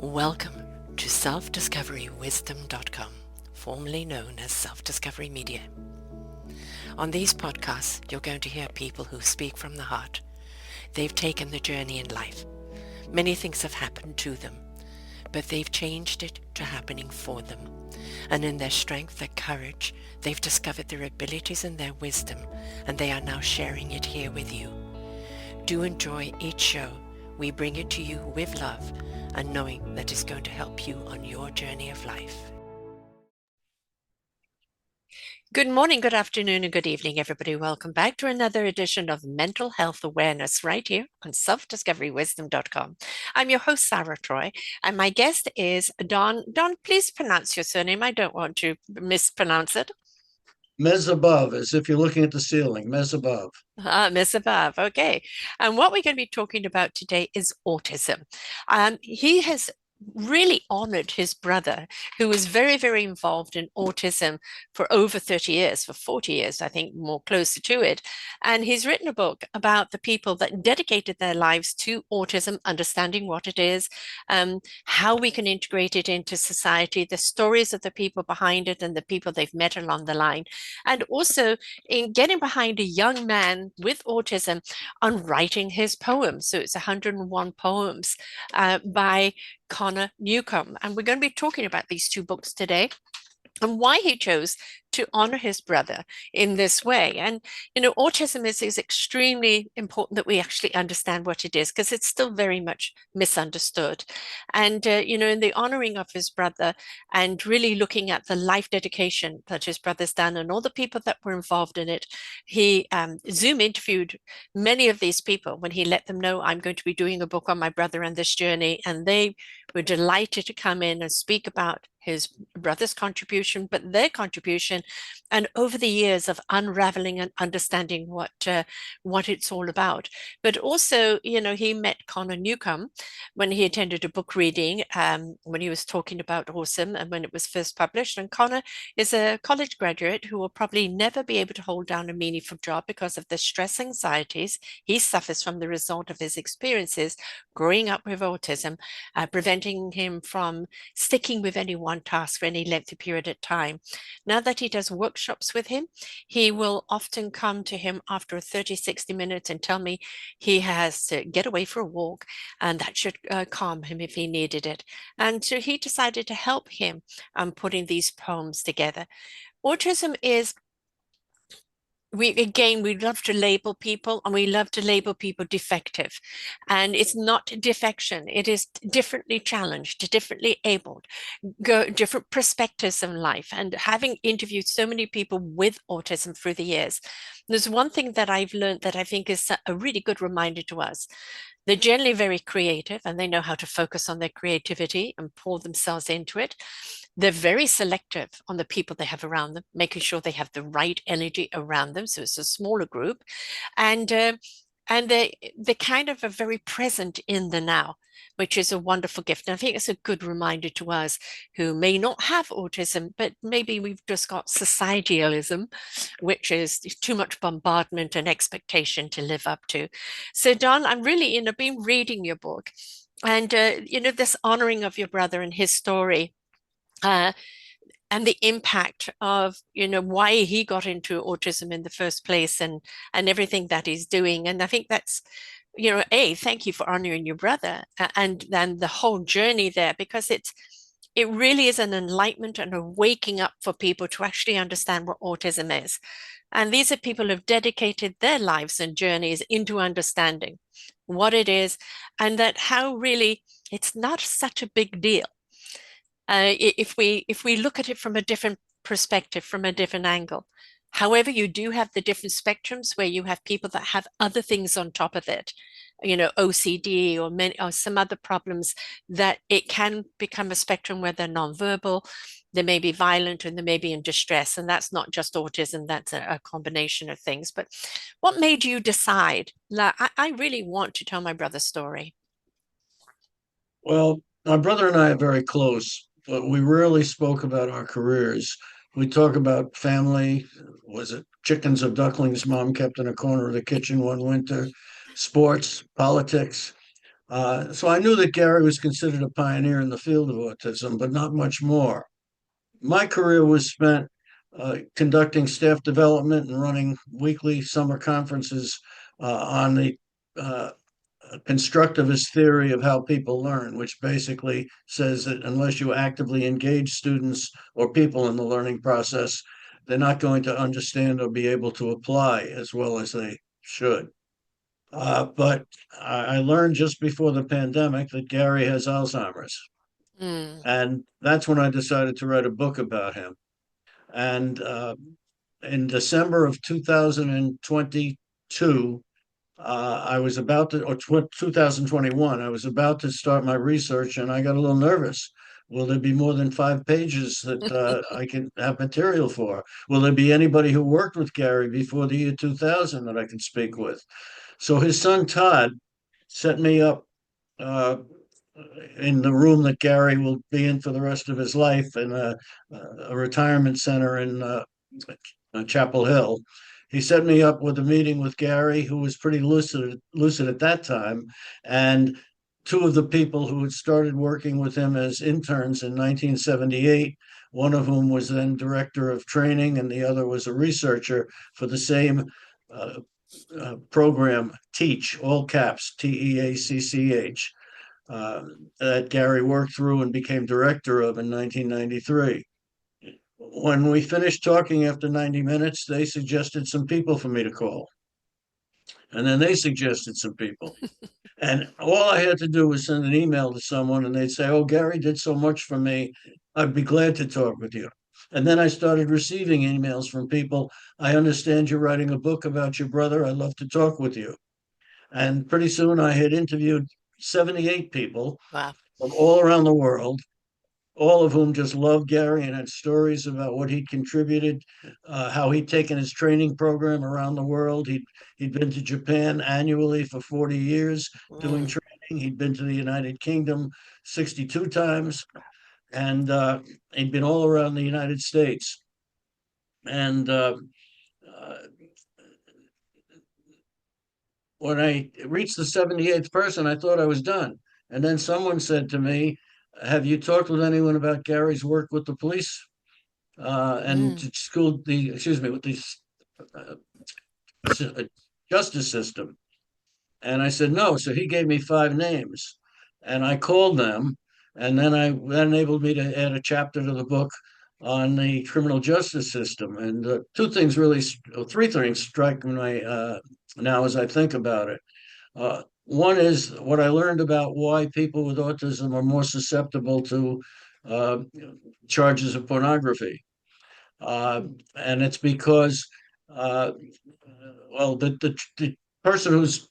Welcome to selfdiscoverywisdom.com, formerly known as Self-Discovery Media. On these podcasts, you're going to hear people who speak from the heart. They've taken the journey in life. Many things have happened to them, but they've changed it to happening for them. And in their strength, their courage, they've discovered their abilities and their wisdom, and they are now sharing it here with you. Do enjoy each show. We bring it to you with love and knowing that it's going to help you on your journey of life. Good morning, good afternoon, and good evening, everybody. Welcome back to another edition of Mental Health Awareness right here on selfdiscoverywisdom.com. I'm your host, Sarah Troy, and my guest is Don. Don, please pronounce your surname. I don't want to mispronounce it. Mesibov, as if you're looking at the ceiling. Mesibov. Mesibov. Okay. And what we're going to be talking about today is autism. He has really honored his brother, who was very, very involved in autism for over 30 years, for 40 years, I think, more closer to it. And he's written a book about the people that dedicated their lives to autism, understanding what it is, how we can integrate it into society, the stories of the people behind it and the people they've met along the line, and also in getting behind a young man with autism on writing his poems. So it's 101 poems by Connor Newcombe. And we're going to be talking about these two books today and why he chose to honor his brother in this way. And, autism is extremely important that we actually understand what it is, because it's still very much misunderstood. And, in the honoring of his brother and really looking at the life dedication that his brother's done and all the people that were involved in it, he Zoom interviewed many of these people when he let them know, I'm going to be doing a book on my brother and this journey. And they were delighted to come in and speak about his brother's contribution, but their contribution, and over the years of unraveling and understanding what it's all about. But also, he met Connor Newcombe when he attended a book reading, when he was talking about autism and when it was first published. And Connor is a college graduate who will probably never be able to hold down a meaningful job because of the stress anxieties he suffers from the result of his experiences growing up with autism, preventing him from sticking with any one task for any lengthy period of time. Now that he does workshops with him, he will often come to him after 30, 60 minutes and tell me he has to get away for a walk, and that should calm him if he needed it. And so he decided to help him putting these poems together. Autism is, we love to label people, and we love to label people defective. And it's not defection. It is differently challenged, differently abled, different perspectives in life. And having interviewed so many people with autism through the years, there's one thing that I've learned that I think is a really good reminder to us. They're generally very creative, and they know how to focus on their creativity and pour themselves into it. They're very selective on the people they have around them, making sure they have the right energy around them. So it's a smaller group. And they kind of are very present in the now, which is a wonderful gift. And I think it's a good reminder to us who may not have autism, but maybe we've just got societalism, which is too much bombardment and expectation to live up to. So Don, I'm really, been reading your book, and this honoring of your brother and his story. And the impact of why he got into autism in the first place, and everything that he's doing. And I think that's thank you for honoring your brother and then the whole journey there, because it really is an enlightenment and a waking up for people to actually understand what autism is. And these are people who've dedicated their lives and journeys into understanding what it is, and that how really it's not such a big deal. If we look at it from a different perspective, from a different angle. However, you do have the different spectrums where you have people that have other things on top of it, OCD or some other problems, that it can become a spectrum where they're nonverbal, they may be violent, and they may be in distress. And that's not just autism, that's a combination of things. But what made you decide, I really want to tell my brother's story? Well, my brother and I are very close, but we rarely spoke about our careers. We talk about family. Was it chickens or ducklings mom kept in a corner of the kitchen one winter? Sports, politics. So I knew that Gary was considered a pioneer in the field of autism, but not much more. My career was spent conducting staff development and running weekly summer conferences on the uh, constructivist theory of how people learn, which basically says that unless you actively engage students or people in the learning process, they're not going to understand or be able to apply as well as they should. But I learned just before the pandemic that Gary has Alzheimer's. Mm. And that's when I decided to write a book about him. And in December of 2022, I was about to, or 2021, I was about to start my research and I got a little nervous. Will there be more than 5 pages that I can have material for? Will there be anybody who worked with Gary before the year 2000 that I can speak with? So his son Todd set me up uh, in the room that Gary will be in for the rest of his life in a retirement center in Chapel Hill. He set me up with a meeting with Gary, who was pretty lucid at that time, and two of the people who had started working with him as interns in 1978. One of whom was then director of training, and the other was a researcher for the same uh, program, Teach, all caps, TEACCH, uh, that Gary worked through and became director of in 1993. When we finished talking after 90 minutes, they suggested some people for me to call. And then they suggested some people. And all I had to do was send an email to someone and they'd say, "Oh, Gary did so much for me. I'd be glad to talk with you." And then I started receiving emails from people. "I understand you're writing a book about your brother. I'd love to talk with you." And pretty soon I had interviewed 78 people Wow. from all around the world, all of whom just loved Gary and had stories about what he'd contributed, how he'd taken his training program around the world. He'd been to Japan annually for 40 years doing Mm. training. He'd been to the United Kingdom 62 times, and he'd been all around the United States. And uh, when I reached the 78th person, I thought I was done. And then someone said to me, "Have you talked with anyone about Gary's work with the police and Mm. to school the excuse me with the uh, justice system?" And I said no. So he gave me 5 names, and I called them, and then that enabled me to add a chapter to the book on the criminal justice system. And three things strike me now as I think about it. One is what I learned about why people with autism are more susceptible to uh, charges of pornography. And it's because, uh, well, the person who's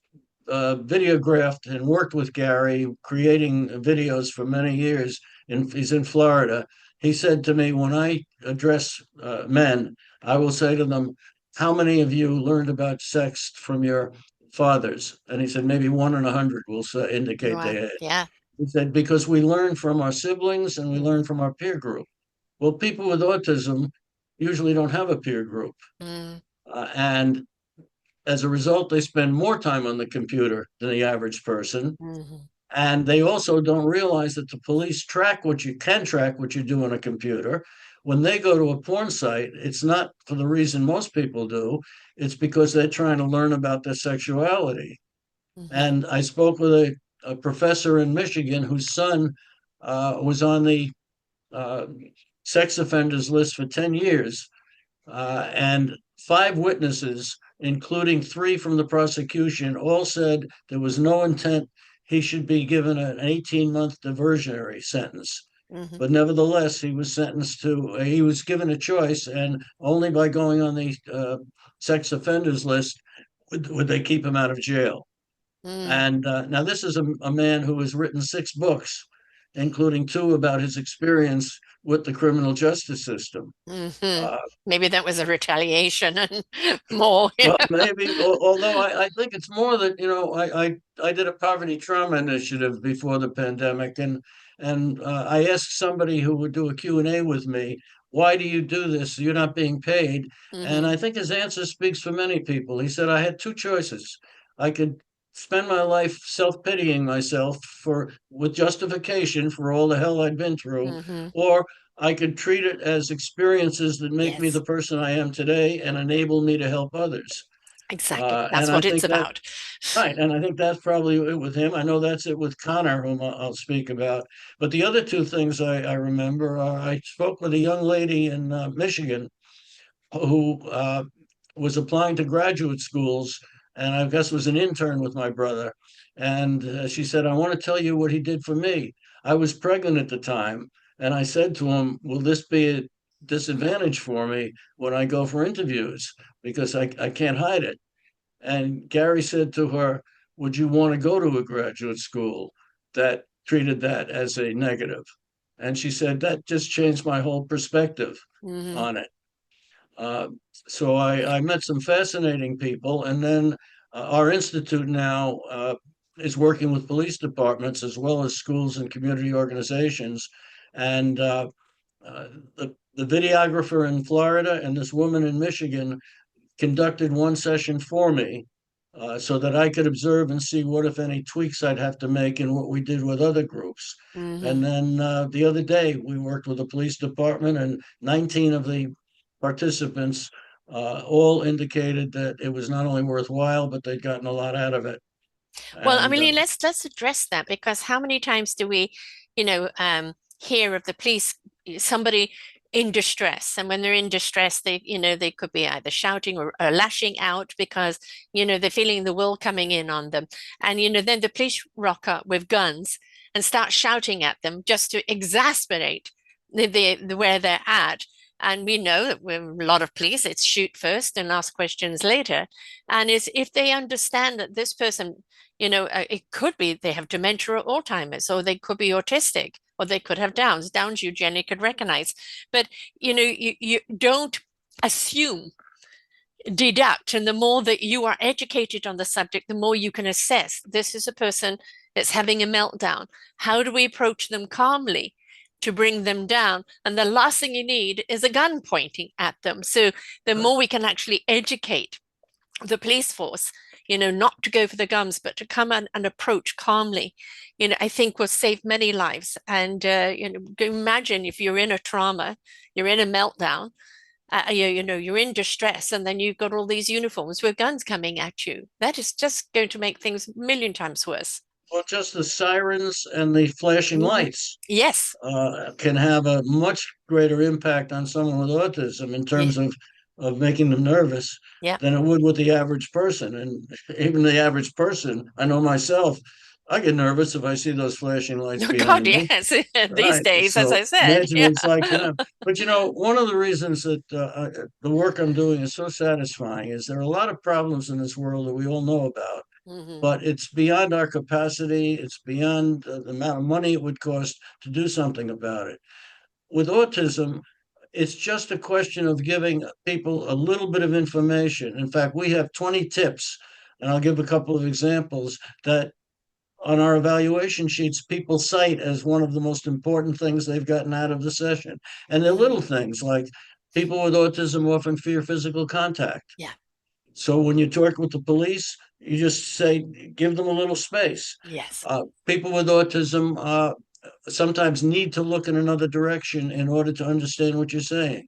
videographed and worked with Gary, creating videos for many years, and he's in Florida. He said to me, when I address men, I will say to them, "How many of you learned about sex from your fathers?" And he said, "Maybe 1 in 100 will indicate they Wow. had." Yeah. He said, "Because we learn from our siblings and we Mm. learn from our peer group." Well, people with autism usually don't have a peer group. Mm. And as a result, they spend more time on the computer than the average person. Mhm. And they also don't realize that the police track what you do on a computer. When they go to a porn site, it's not for the reason most people do. It's because they're trying to learn about their sexuality. Mhm. And I spoke with a professor in Michigan whose son was on the uh, sex offenders list for 10 years. And 5 witnesses, including 3 from the prosecution, all said there was no intent he should be given an 18-month diversionary sentence. Mhm. But nevertheless, he was given a choice, and only by going on the sex offenders list would they keep him out of jail. Mm. And now this is a man who has written 6 books, including 2 about his experience with the criminal justice system. Mhm. Uh, Maybe that was a retaliation and more, you well, know. maybe, although I think it's more that, I did a poverty trauma initiative before the pandemic, and I asked somebody who would do a Q&A with me, "Why do you do this? You're not being paid." And Mhm. I think his answer speaks for many people. He said, "I had 2 choices. I could spend my life self-pitying myself for with justification for all the hell I'd been through, Hmm. or I could treat it as experiences that make me Yes, the person I am today and enable me to help others. exactly. And That's I what it's think that about. right, and I think that's probably it with him. I know that's it with Connor, whom I'll speak about. But the other two things I remember are I spoke with a young lady in Michigan who was applying to graduate schools, and I guess was an intern with my brother. And she said, "I want to tell you what he did for me. I was pregnant at the time, and I said to him, 'Will this be a disadvantage for me when I go for interviews? Because I can't hide it.'" And Gary said to her, "Would you want to go to a graduate school that treated that as a negative?" And she said, "That just changed my whole perspective Hmm. on it." Uh, so I met some fascinating people, and then our institute now is working with police departments as well as schools and community organizations. And uh, the videographer in Florida and this woman in Michigan conducted one session for me so that I could observe and see what, if any, tweaks I'd have to make in what we did with other groups. Hmm. And then the other day, we worked with the police department, and 19 of the participants all indicated that it was not only worthwhile, but they'd gotten a lot out of it. Well, I And mean, let's address that because how many times do we, hear of the police, somebody in distress, and when they're in distress, they could be either shouting or lashing out because they're feeling the will coming in on them, and then the police rock up with guns and start shouting at them just to exasperate the where they're at. And we know that with a lot of police, it's shoot first and ask questions later. And is if they understand that this person it could be they have dementia or Alzheimer's, or they could be autistic, or they could have Downs. Downs you generally could recognize. But, you don't assume, deduct. And the more that you are educated on the subject, the more you can assess this is a person that's having a meltdown. How do we approach them calmly to bring them down? And the last thing you need is a gun pointing at them. So the more we can actually educate the police force, not to go for the guns, but to come and approach calmly, I think will save many lives. And, imagine if you're in a trauma, you're in a meltdown, you're in distress, and then you've got all these uniforms with guns coming at you. That is just going to make things a million times worse. well, just the sirens and the flashing Hmm. lights Yes. can have a much greater impact on someone with autism in Yeah. terms of making them nervous Yeah. than it would with the average person. And even the average person, I know myself, I get nervous if I see those flashing lights Oh God, behind me. yes. These Right. days, as So I said. imagine Yeah. what it's like for them. But one of the reasons that the work I'm doing is so satisfying is there are a lot of problems in this world that we all know about, Hmm. but it's beyond our capacity. It's beyond the amount of money it would cost to do something about it. With autism, it's just a question of giving people a little bit of information. In fact, we have 20 tips, and I'll give a couple of examples that on our evaluation sheets people cite as one of the most important things they've gotten out of the session. And they're Hmm. little things like people with autism often fear physical contact. Yeah. So when you talk with the police, you just say, give them a little space. Yes. People with autism sometimes need to look in another direction in order to understand what you're saying.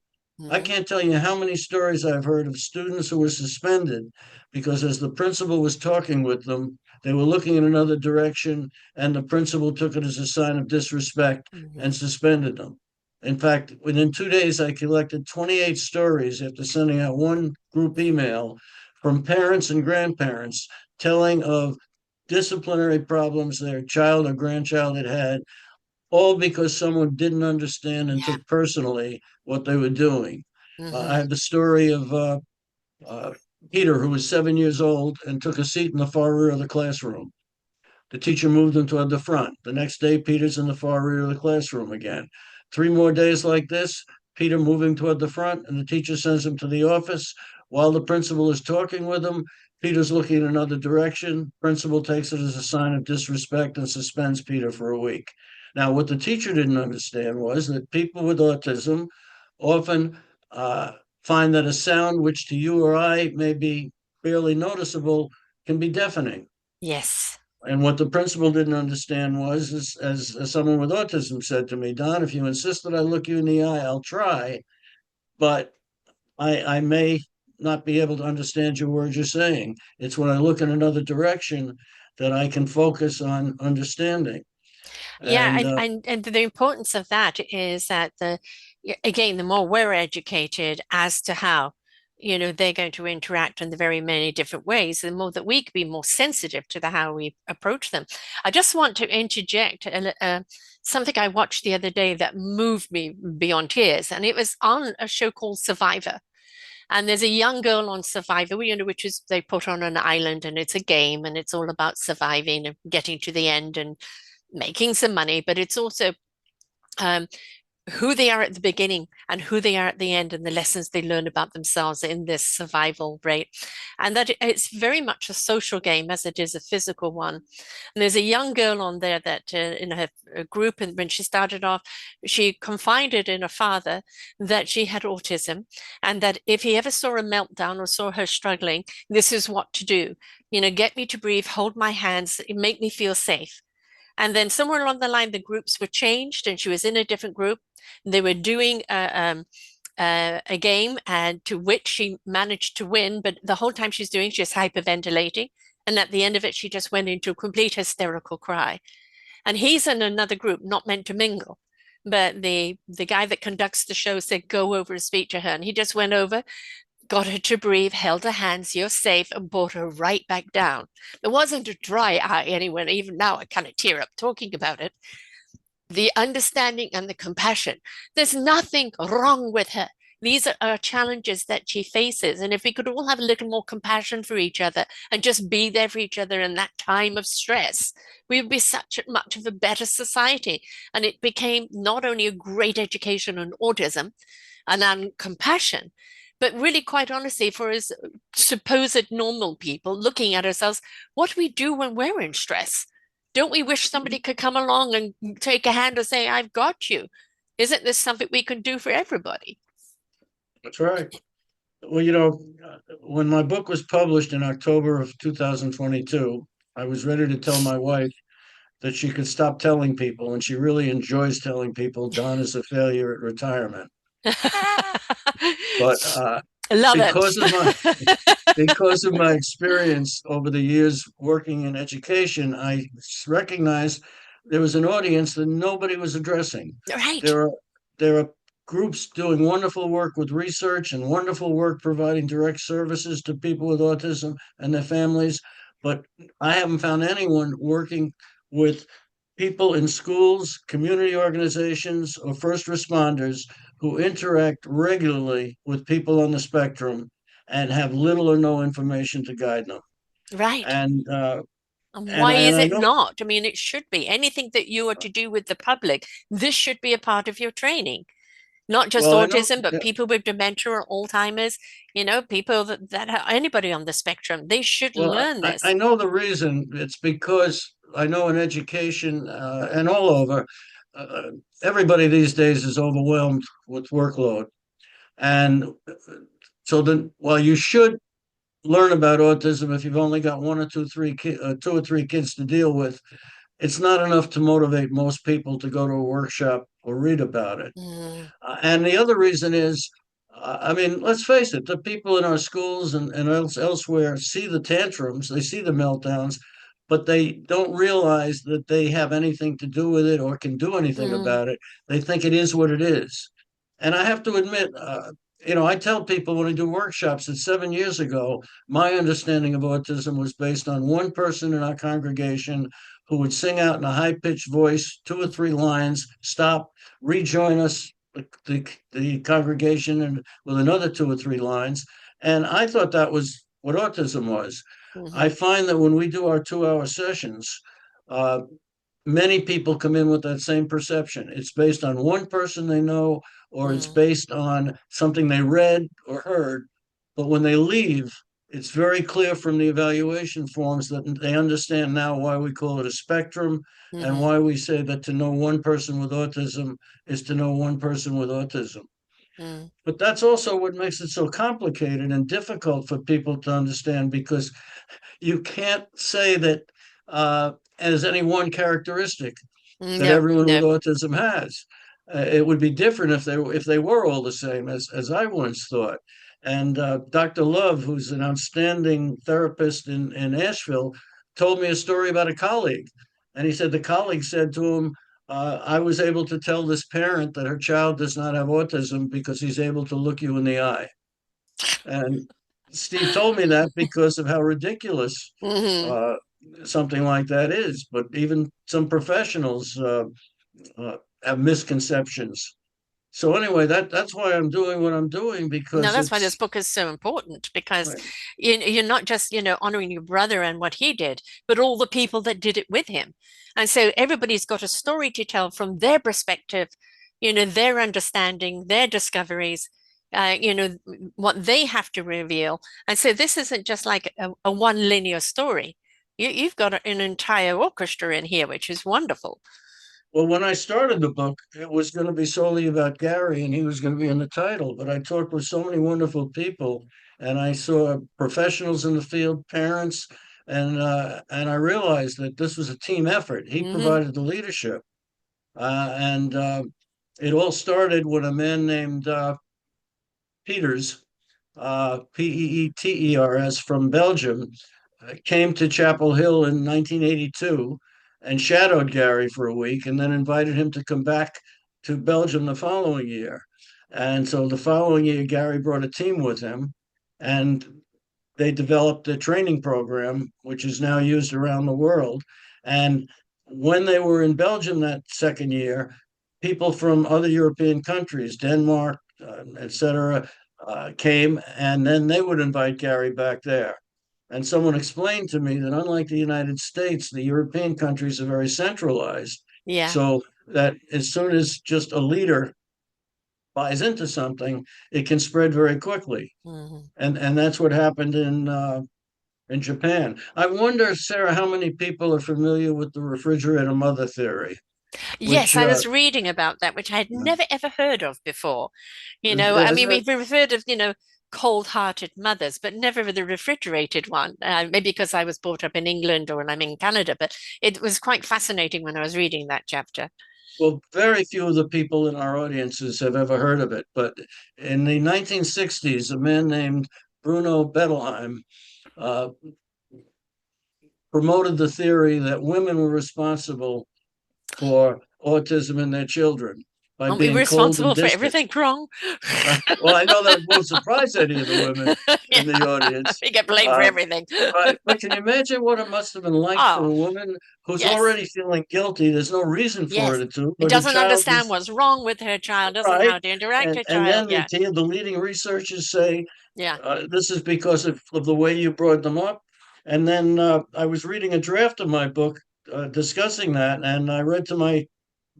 I Hmm. can't tell you how many stories I've heard of students who were suspended because as the principal was talking with them, they were looking in another direction, and the principal took it as a sign of disrespect Hmm. and suspended them. In fact, within 2 days, I collected 28 stories after sending out one group email from parents and grandparents telling of disciplinary problems their child or grandchild had had, all because someone didn't understand and Yeah. took personally what they were doing. I Hmm. have the story of uh, Peter, who was 7 years old and took a seat in the far rear of the classroom. The teacher moved him toward the front. The next day, Peter's in the far rear of the classroom again. 3 more days like this, Peter moving toward the front, and the teacher sends him to the office. While the principal is talking with him, Peter's looking in another direction. Principal takes it as a sign of disrespect and suspends Peter for a week. Now, what the teacher didn't understand was that people with autism often uh, find that a sound which to you or I may be barely noticeable can be deafening. Yes. And what the principal didn't understand was, as someone with autism said to me, Don, if you insist that I look you in the eye, I'll try, but I may not be able to understand your words you're saying. It's when I look in another direction that I can focus on understanding. Yeah, And and the importance of that is that again, the more we're educated as to how, they're going to interact in the very many different ways, the more that we can be more sensitive to the how we approach them. I just want to interject something I watched the other day that moved me beyond tears, and it was on a show called Survivor. And there's a young girl on Survivor, which is they put on an island, and it's a game, and it's all about surviving and getting to the end and making some money, but it's also um, who they are at the beginning and who they are at the end and the lessons they learn about themselves in this survival rate. And that it's very much a social game as it is a physical one. And there's a young girl on there that in her group, and when she started off, she confided in her father that she had autism and that if he ever saw a meltdown or saw her struggling, this is what to do. Get me to breathe, hold my hands, make me feel safe. And then somewhere along the line, the groups were changed, and she was in a different group. They were doing a game, and to which she managed to win. But the whole time she's doing, she's hyperventilating. And at the end of it, she just went into a complete hysterical cry. And he's in another group, not meant to mingle. But the guy that conducts the show said, go over and speak to her. And he just went over, got her to breathe, held her hands, you're safe, and brought her right back down. There wasn't a dry eye anywhere. Even now, I kind of tear up talking about it. The understanding and the compassion. There's nothing wrong with her. These are challenges that she faces. And if we could all have a little more compassion for each other and just be there for each other in that time of stress, we would be such much of a better society. And it became not only a great education on autism and on compassion, but really, quite honestly, for us supposed normal people looking at ourselves, what do we do when we're in stress? Don't we wish somebody could come along and take a hand and say, I've got you? Isn't this something we can do for everybody? that's right. Well, when my book was published in October of 2022, I was ready to tell my wife that she could stop telling people, and she really enjoys telling people Don is a failure at retirement. But Love it. because of my because of my experience over the years working in education, I recognized there was an audience that nobody was addressing. Right. There are there are groups doing wonderful work with research and wonderful work providing direct services to people with autism and their families, but I haven't found anyone working with people in schools, community organizations, or first responders who interact regularly with people on the spectrum and have little or no information to guide them. Right. And And and why I, and is I it know, not? I mean, it should be. Anything that you are to do with the public, this should be a part of your training. Not just well, I know, autism, but yeah, people with dementia or Alzheimer's, people that have anybody on the spectrum, they should well, learn I this. know the reason. It's because I know in education and all over, uh, everybody these days is overwhelmed with workload. And so then, while you should learn about autism if you've only got one or two or three kids to deal with, it's not enough to motivate most people to go to a workshop or read about it. Mm, And the other reason is, I mean, let's face it, the people in our schools and elsewhere see the tantrums, they see the meltdowns, but they don't realize that they have anything to do with it or can do anything mm, about it. They think it is what it is. And I have to admit, I tell people when I do workshops that 7 years ago, my understanding of autism was based on one person in our congregation who would sing out in a high pitched voice, two or three lines, stop, rejoin us, the congregation, and with another two or three lines. And I thought that was what autism was. I mhm, find that when we do our 2 hour sessions, uh, many people come in with that same perception. It's based on one person they know, or it's mm, based on something they read or heard. But when they leave, it's very clear from the evaluation forms that they understand now why we call it a spectrum and mhm. why we say that to know one person with autism is to know one person with autism. Mm. But that's also what makes it so complicated and difficult for people to understand, because you can't say that as any one characteristic that No, everyone with no. autism has. It would be different if they were all the same, as I once thought. And Dr. Love, who's an outstanding therapist in Asheville, told me a story about a colleague. And he said the colleague said to him, I was able to tell this parent that her child does not have autism because he's able to look you in the eye. And Steve told me that because of how ridiculous Hmm. uh, something like that is. But even some professionals uh, have misconceptions. So anyway, that's why I'm doing what I'm doing, No, because that's why this it's book is so important because right. you're not just, honoring your brother and what he did, but all the people that did it with him. And so everybody's got a story to tell from their perspective, their understanding, their discoveries, what they have to reveal. And so this isn't just like a one linear story. You've got an entire orchestra in here, which is wonderful. Well, when I started the book, it was going to be solely about Gary, and he was going to be in the title. But I talked with so many wonderful people, and I saw professionals in the field, parents, and I realized that this was a team effort. He Hmm. provided the leadership, and it all started when a man named Peters, Peeters from Belgium, came to Chapel Hill in 1982 and shadowed Gary for a week, and then invited him to come back to Belgium the following year. And so the following year, Gary brought a team with him, and they developed a training program, which is now used around the world. And when they were in Belgium that second year, people from other European countries, Denmark, etc., came, and then they would invite Gary back there. And someone explained to me that unlike the United States, the European countries are very centralized. Yeah. So that as soon as just a leader buys into something, it can spread very quickly. Hmm. And that's what happened in Japan. I wonder, Sarah, how many people are familiar with the refrigerator mother theory, Yes, which I was reading about that, which I had never ever heard of before. I mean, isn't it? we've heard of, cold-hearted mothers, but never the refrigerated one. Maybe because I was brought up in England or I'm in Canada, but it was quite fascinating when I was reading that chapter. Well, very few of the people in our audiences have ever heard of it. But in the 1960s, a man named Bruno Bettelheim uh, promoted the theory that women were responsible for autism in their children by Aren't we being cold and responsible for distant. everything wrong? Right. Well, I know that won't surprise any of the women Yeah, in the audience. we get blamed for Uh, everything. right. But can you imagine what it must have been like for Oh, a woman who's yes, already feeling guilty? There's no reason for yes. her to, It but her doesn't child understand is what's wrong with her child, doesn't know right. how to interact with her And child. then Yeah, the leading researchers say yeah. this is because of the way you brought them up. And then I was reading a draft of my book discussing that, and I read to my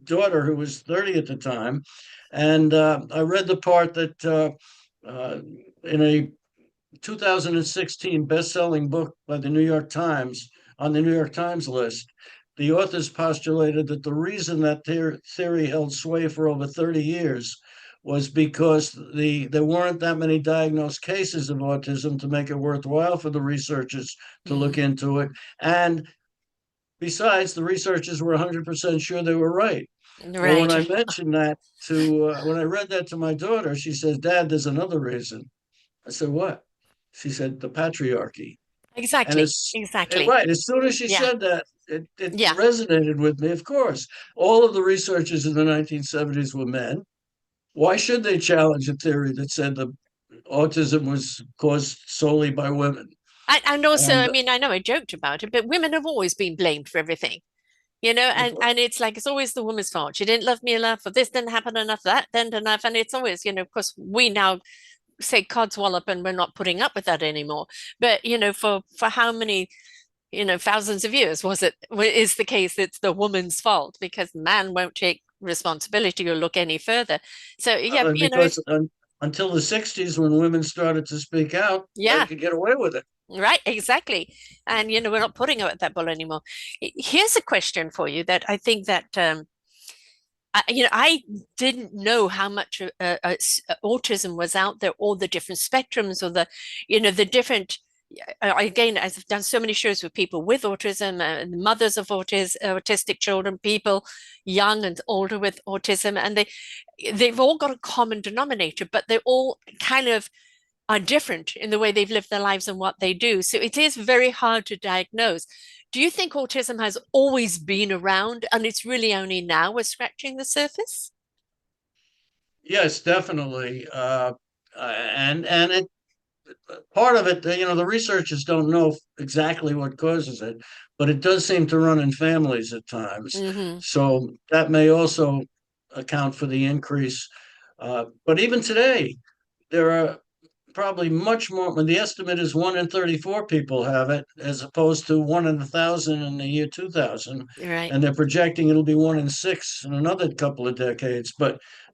daughter, who was 30 at the time, and I read the part that uh, in a 2016 best-selling book by the New York Times, on the New York Times list, the authors postulated that the reason that theory held sway for over 30 years was because there weren't that many diagnosed cases of autism to make it worthwhile for the researchers to look Mm. into it. And besides, the researchers were 100% sure they were right. Well, when Right. I mentioned that when I read that to my daughter, she says, Dad, there's another reason. I said, what? She said, the patriarchy. And Exactly. Exactly. right, as soon as she Yeah. said that, it Yeah. resonated with me. Of course, all of the researchers in the 1970s were men. Why should they challenge a theory that said that autism was caused solely by women? And also, And I mean, I know I joked about it, but women have always been blamed for everything, and it's like it's always the woman's fault. She didn't love me enough, or this didn't happen enough, that didn't enough. And it's always, of course, we now say codswallop and we're not putting up with that anymore. But for how many, thousands of years is the case it's the woman's fault because man won't take responsibility or look any further. So yeah, because until the 60s, when women started to speak out, they yeah. could get away with it. Right, exactly. And we're not putting out that ball anymore. Here's a question for you that I think that I didn't know how much autism was out there, all the different spectrums, or the different. Again, I've done so many shows with people with autism, mothers of autistic children, people young and older with autism, and they've all got a common denominator, but they all kind of are different in the way they've lived their lives and what they do. So it is very hard to diagnose. Do you think autism has always been around and it's really only now we're scratching the surface? Yes, definitely. And it part of it, the researchers don't know exactly what causes it, but it does seem to run in families at times. Hmm. So that may also account for the increase. But even today, there are probably much more. When the estimate is 1 in 34 people have it, as opposed to 1 in 1,000 in the year 2000, Right. and they're projecting it'll be 1 in 6 in another couple of decades.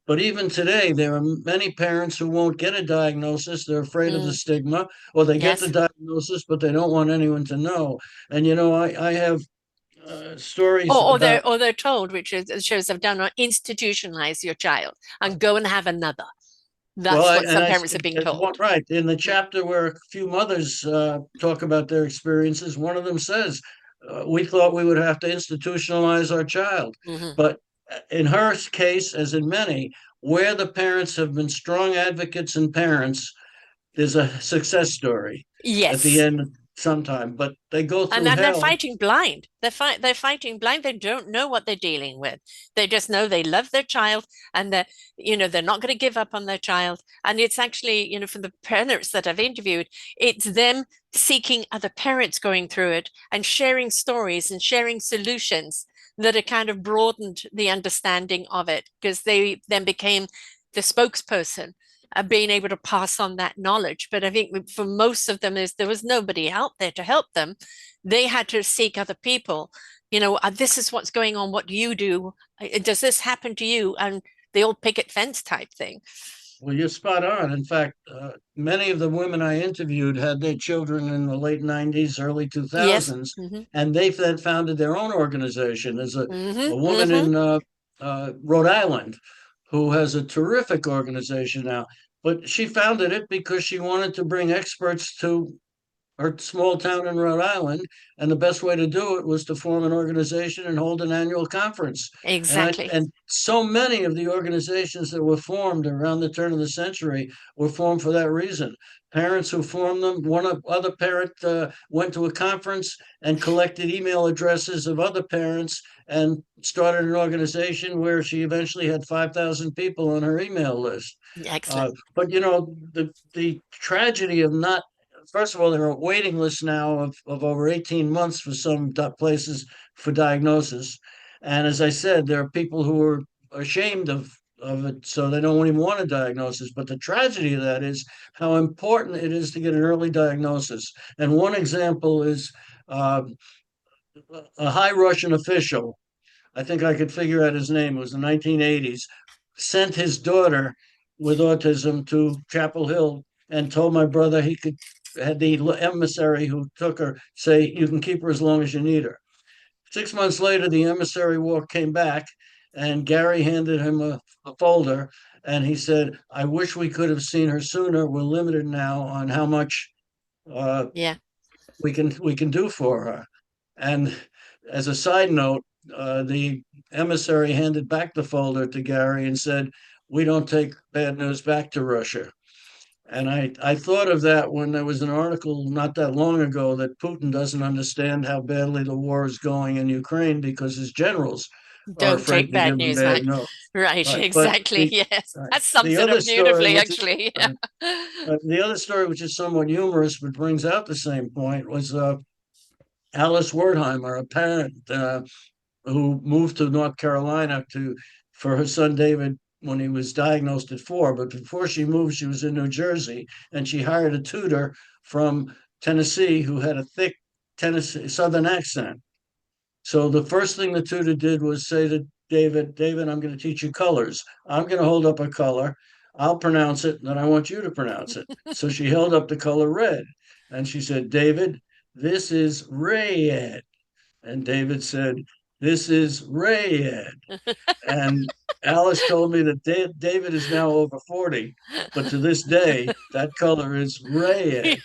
But even today, there are many parents who won't get a diagnosis. They're afraid of the Mm. stigma, or they get the Yes. diagnosis, but they don't want anyone to know. And I have stories Or, or about. they're or they're told, which is shows have done, or institutionalize your child and go and have another. Well, That's what some parents are being it's one told. right in the Yeah. chapter where a few mothers talk about their experiences. One of them says, "We thought we would have to institutionalize our child," Hmm. but in her case, as in many, where the parents have been strong advocates and parents, there's a success story at the Yes. end sometime. But they go And through then they're hell. fighting blind. They're fighting blind. They don't know what they're dealing with. They just know they love their child and they're not going to give up on their child. And it's actually, from the parents that I've interviewed, it's them seeking other parents going through it and sharing stories and sharing solutions that have kind of broadened the understanding of it because they then became the spokesperson, being able to pass on that knowledge. But I think for most of them, there was nobody out there to help them. They had to seek other people. This is what's going on. What do you do? Does this happen to you? And the old picket fence type thing. Well, you're spot on. In fact, many of the women I interviewed had their children in the late 90s, early Yes. 2000s, Hmm. and they then founded their own organization. There's Hmm. a woman Hmm. in Rhode Island who has a terrific organization now, but she founded it because she wanted to bring experts to her small town in Rhode Island, and the best way to do it was to form an organization and hold an annual conference. Exactly. And so many of the organizations that were formed around the turn of the century were formed for that reason. Parents who formed them, other parent went to a conference and collected email addresses of other parents and started an organization where she eventually had 5,000 people on her email list. Excellent. But the tragedy of not first of all, there are waiting lists now of over 18 months for some places for diagnosis. And as I said, there are people who are ashamed of it, so they don't even want a diagnosis. But the tragedy of that is how important it is to get an early diagnosis. And one example is uh, a high Russian official. I think I could figure out his name. It was the 1980s. Sent his daughter with autism to Chapel Hill and told my brother he could had the emissary who took her say you can keep her as long as you need her. 6 months later, the emissary came back, and Gary handed him a folder, and he said, "I wish we could have seen her sooner. We're limited now on how much uh, Yeah. we can do for her." And as a side note, the emissary handed back the folder to Gary and said, "We don't take bad news back to Russia." And I thought of that when there was an article not that long ago that Putin doesn't understand how badly the war is going in Ukraine because his generals are Don't afraid take to give bad him news, bad right? news. Right, Right. But exactly. Yes. right, That sums the it other up story, beautifully, which is actually. right, Yeah. the other story, which is somewhat humorous but brings out the same point, was Alice Wertheimer, a parent who moved to North Carolina to for her son David when he was diagnosed at 4. But before she moved, she was in New Jersey, and she hired a tutor from Tennessee who had a thick Tennessee Southern accent. So the first thing the tutor did was say to David, I'm going to teach you colors. I'm going to hold up a color. I'll pronounce it, and then I want you to pronounce it. So she held up the color red, and she said, David, this is red. And David said, "This is Rayed." And Alice told me that David is now over 40, but to this day, that color is red.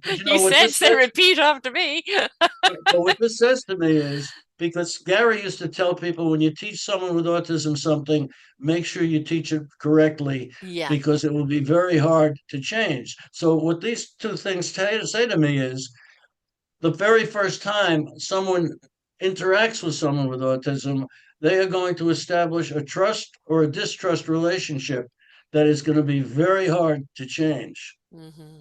But you You know what said this so, says? repeat after me. But what this says to me is because Gary used to tell people when you teach someone with autism something, make sure you teach it correctly Yeah. because it will be very hard to change. So, what these two things say to me is the very first time someone interacts with someone with autism, they are going to establish a trust or a distrust relationship that is going to be very hard to change. Hmm.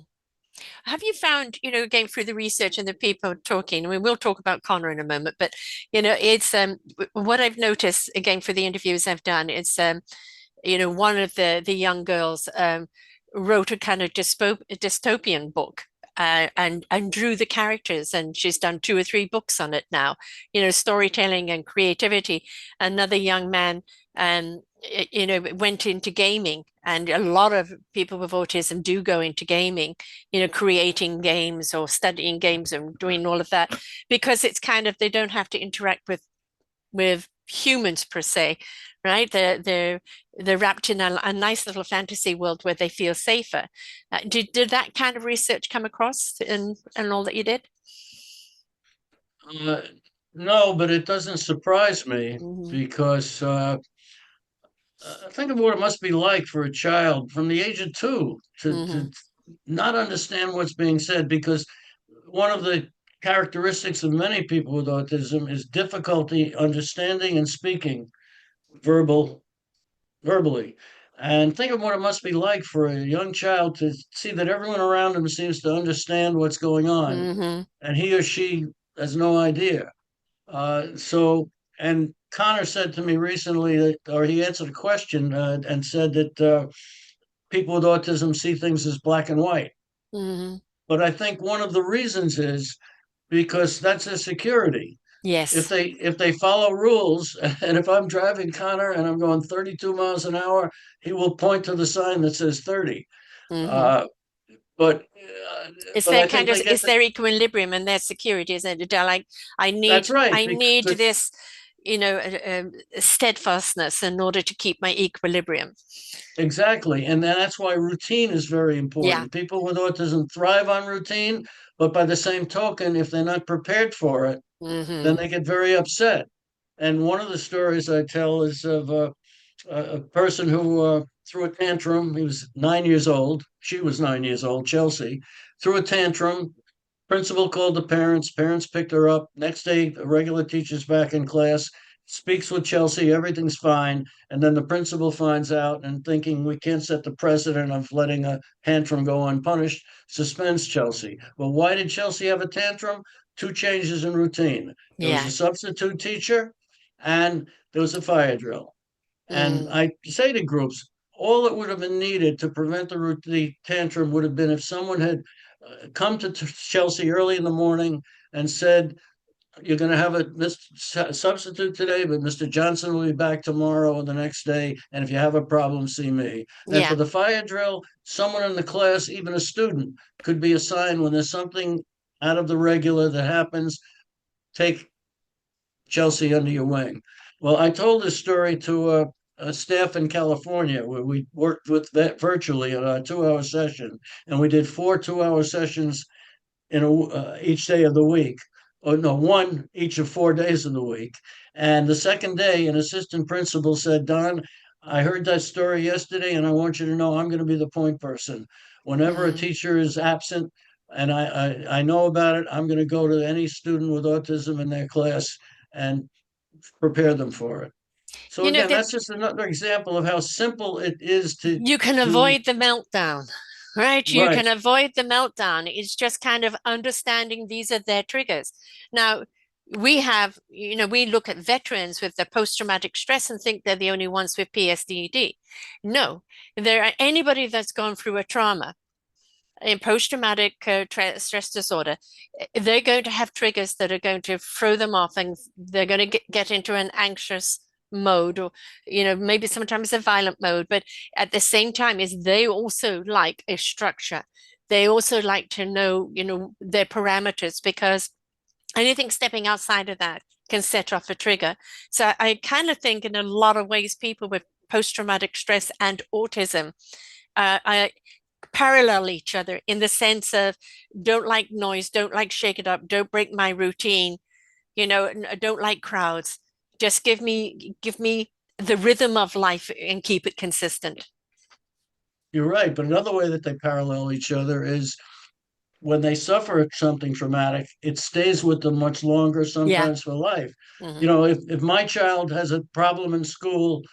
Have you found, again through the research and the people talking, I mean, we'll talk about Connor in a moment, but it's what I've noticed again for the interviews I've done, it's one of the young girls wrote a kind of dystopian book and drew the characters, and she's done 2 or 3 books on it now. Storytelling and creativity. Another young man, went into gaming, and a lot of people with autism do go into gaming. Creating games or studying games and doing all of that because it's kind of they don't have to interact with humans per se, right? They're wrapped in a nice little fantasy world where they feel safer. Did that kind of research come across in all that you did? Uh, no, but it doesn't surprise me Hmm. because think of what it must be like for a child from the age of two to Hmm. not understand what's being said because one of the characteristics of many people with autism is difficulty understanding and speaking verbal verbally. And think of what it must be like for a young child to see that everyone around him seems to understand what's going on, Hmm. and he or she has no idea. And Connor said to me recently that, or he answered a question and said that people with autism see things as black and white. Hmm. But I think one of the reasons is because that's a security. Yes. If they follow rules, and if I'm driving Connor and I'm going 32 miles an hour, he will point to the sign that says 30. Hmm. Uh, but uh, It's but their I kind think of they get it's the, their equilibrium and their security, isn't it? They're like, I that's need right I need because this, steadfastness in order to keep my equilibrium. exactly, and that's why routine is very Yeah. important. People with autism thrive on routine, but by the same token, if they're not prepared for it, then Hmm. they get very upset. And one of the stories I tell is of a person who threw a tantrum. He was 9 years old. She was 9 years old, Chelsea, threw a tantrum. Principal called the parents. Parents picked her up. Next day, a regular teacher's back in class, speaks with Chelsea. Everything's fine. And then the principal finds out and thinking we can't set the precedent of letting a tantrum go unpunished, suspends Chelsea. Well, why did Chelsea have a tantrum? Two changes in routine. There was a Yeah. substitute teacher and there was a fire drill. And Mm. I say to groups, all that would have been needed to prevent the tantrum would have been if someone had come to Chelsea early in the morning and said, "You're going to have a substitute today, but Mr. Johnson will be back tomorrow or the next day. And if you have a problem, see me." And for Yeah. the fire drill, someone in the class, even a student, could be assigned when there's something out of the regular that happens. Take Chelsea under your wing. Well, I told this story to a staff in California where we worked with that virtually in a 2 hour session, and we did 4 2 hour sessions each day of the week. Or no, one each of 4 days of the week. And the second day, an assistant principal said, "Don, I heard that story yesterday, and I want you to know I'm going to be the point person. Whenever a Mm. teacher is absent, and I know about it, I'm going to go to any student with autism in their class and prepare them for it." So again, That that's just another example of how simple it is you can to avoid the meltdown, right? You right. can avoid the meltdown. It's just kind of understanding these are their triggers. Now, we look at veterans with the post-traumatic stress and think they're the only ones with PSDD. No, there are anybody that's gone through a trauma in post-traumatic stress disorder, they're going to have triggers that are going to throw them off, and they're going to get into an anxious mode, or maybe sometimes a violent mode. But at the same time, is they also like a structure. They also like to know their parameters, because Anything stepping outside of that can set off a trigger. So I kind of think in a lot of ways, people with post-traumatic stress and autism I parallel each other in the sense of don't like noise, don't like shake it up, don't break my routine, don't like crowds. Just give me the rhythm of life and keep it consistent. You're right, but another way that they parallel each other is when they suffer something traumatic, it stays with them much longer, Yeah. sometimes for life. Hmm. You know, if my child has a problem in school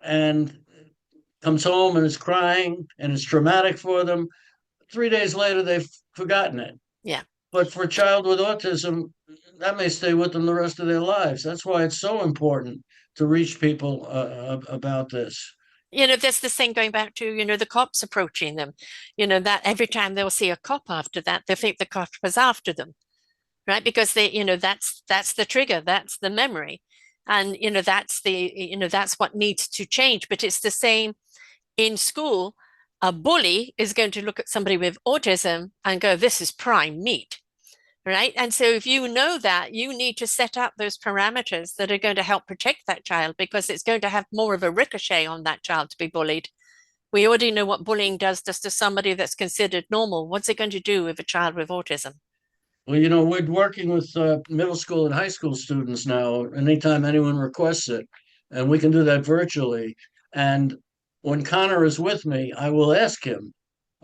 and comes home and is crying and it's traumatic for them, 3 days later they've forgotten it. Yeah. But for a child with autism, that may stay with them the rest of their lives. That's why it's so important to reach people about this. That's the thing going back to, the cops approaching them, that every time they'll see a cop after that, they think the cop was after them, right? Because that's the trigger, that's the memory. And, that's what needs to change. But it's the same in school. A bully is going to look at somebody with autism and go, this is prime meat, right? And so if you know that, you need to set up those parameters that are going to help protect that child because it's going to have more of a ricochet on that child to be bullied. We already know what bullying does just to somebody that's considered normal. What's it going to do with a child with autism? Well, you know, we're working with middle school and high school students now, anytime anyone requests it, and we can do that virtually. And when Connor is with me, I will ask him,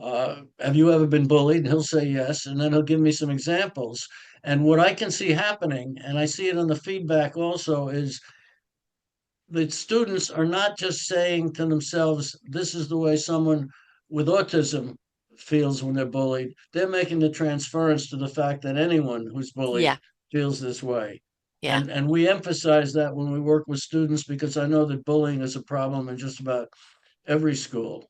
have you ever been bullied? And he'll say yes, and then he'll give me some examples. And what I can see happening, and I see it in the feedback also, is the students are not just saying to themselves, this is the way someone with autism feels when they're bullied. They're making the transference to the fact that anyone who's bullied Yeah, feels this way. yeah. And we emphasize that when we work with students because I know that bullying is a problem in just about every school.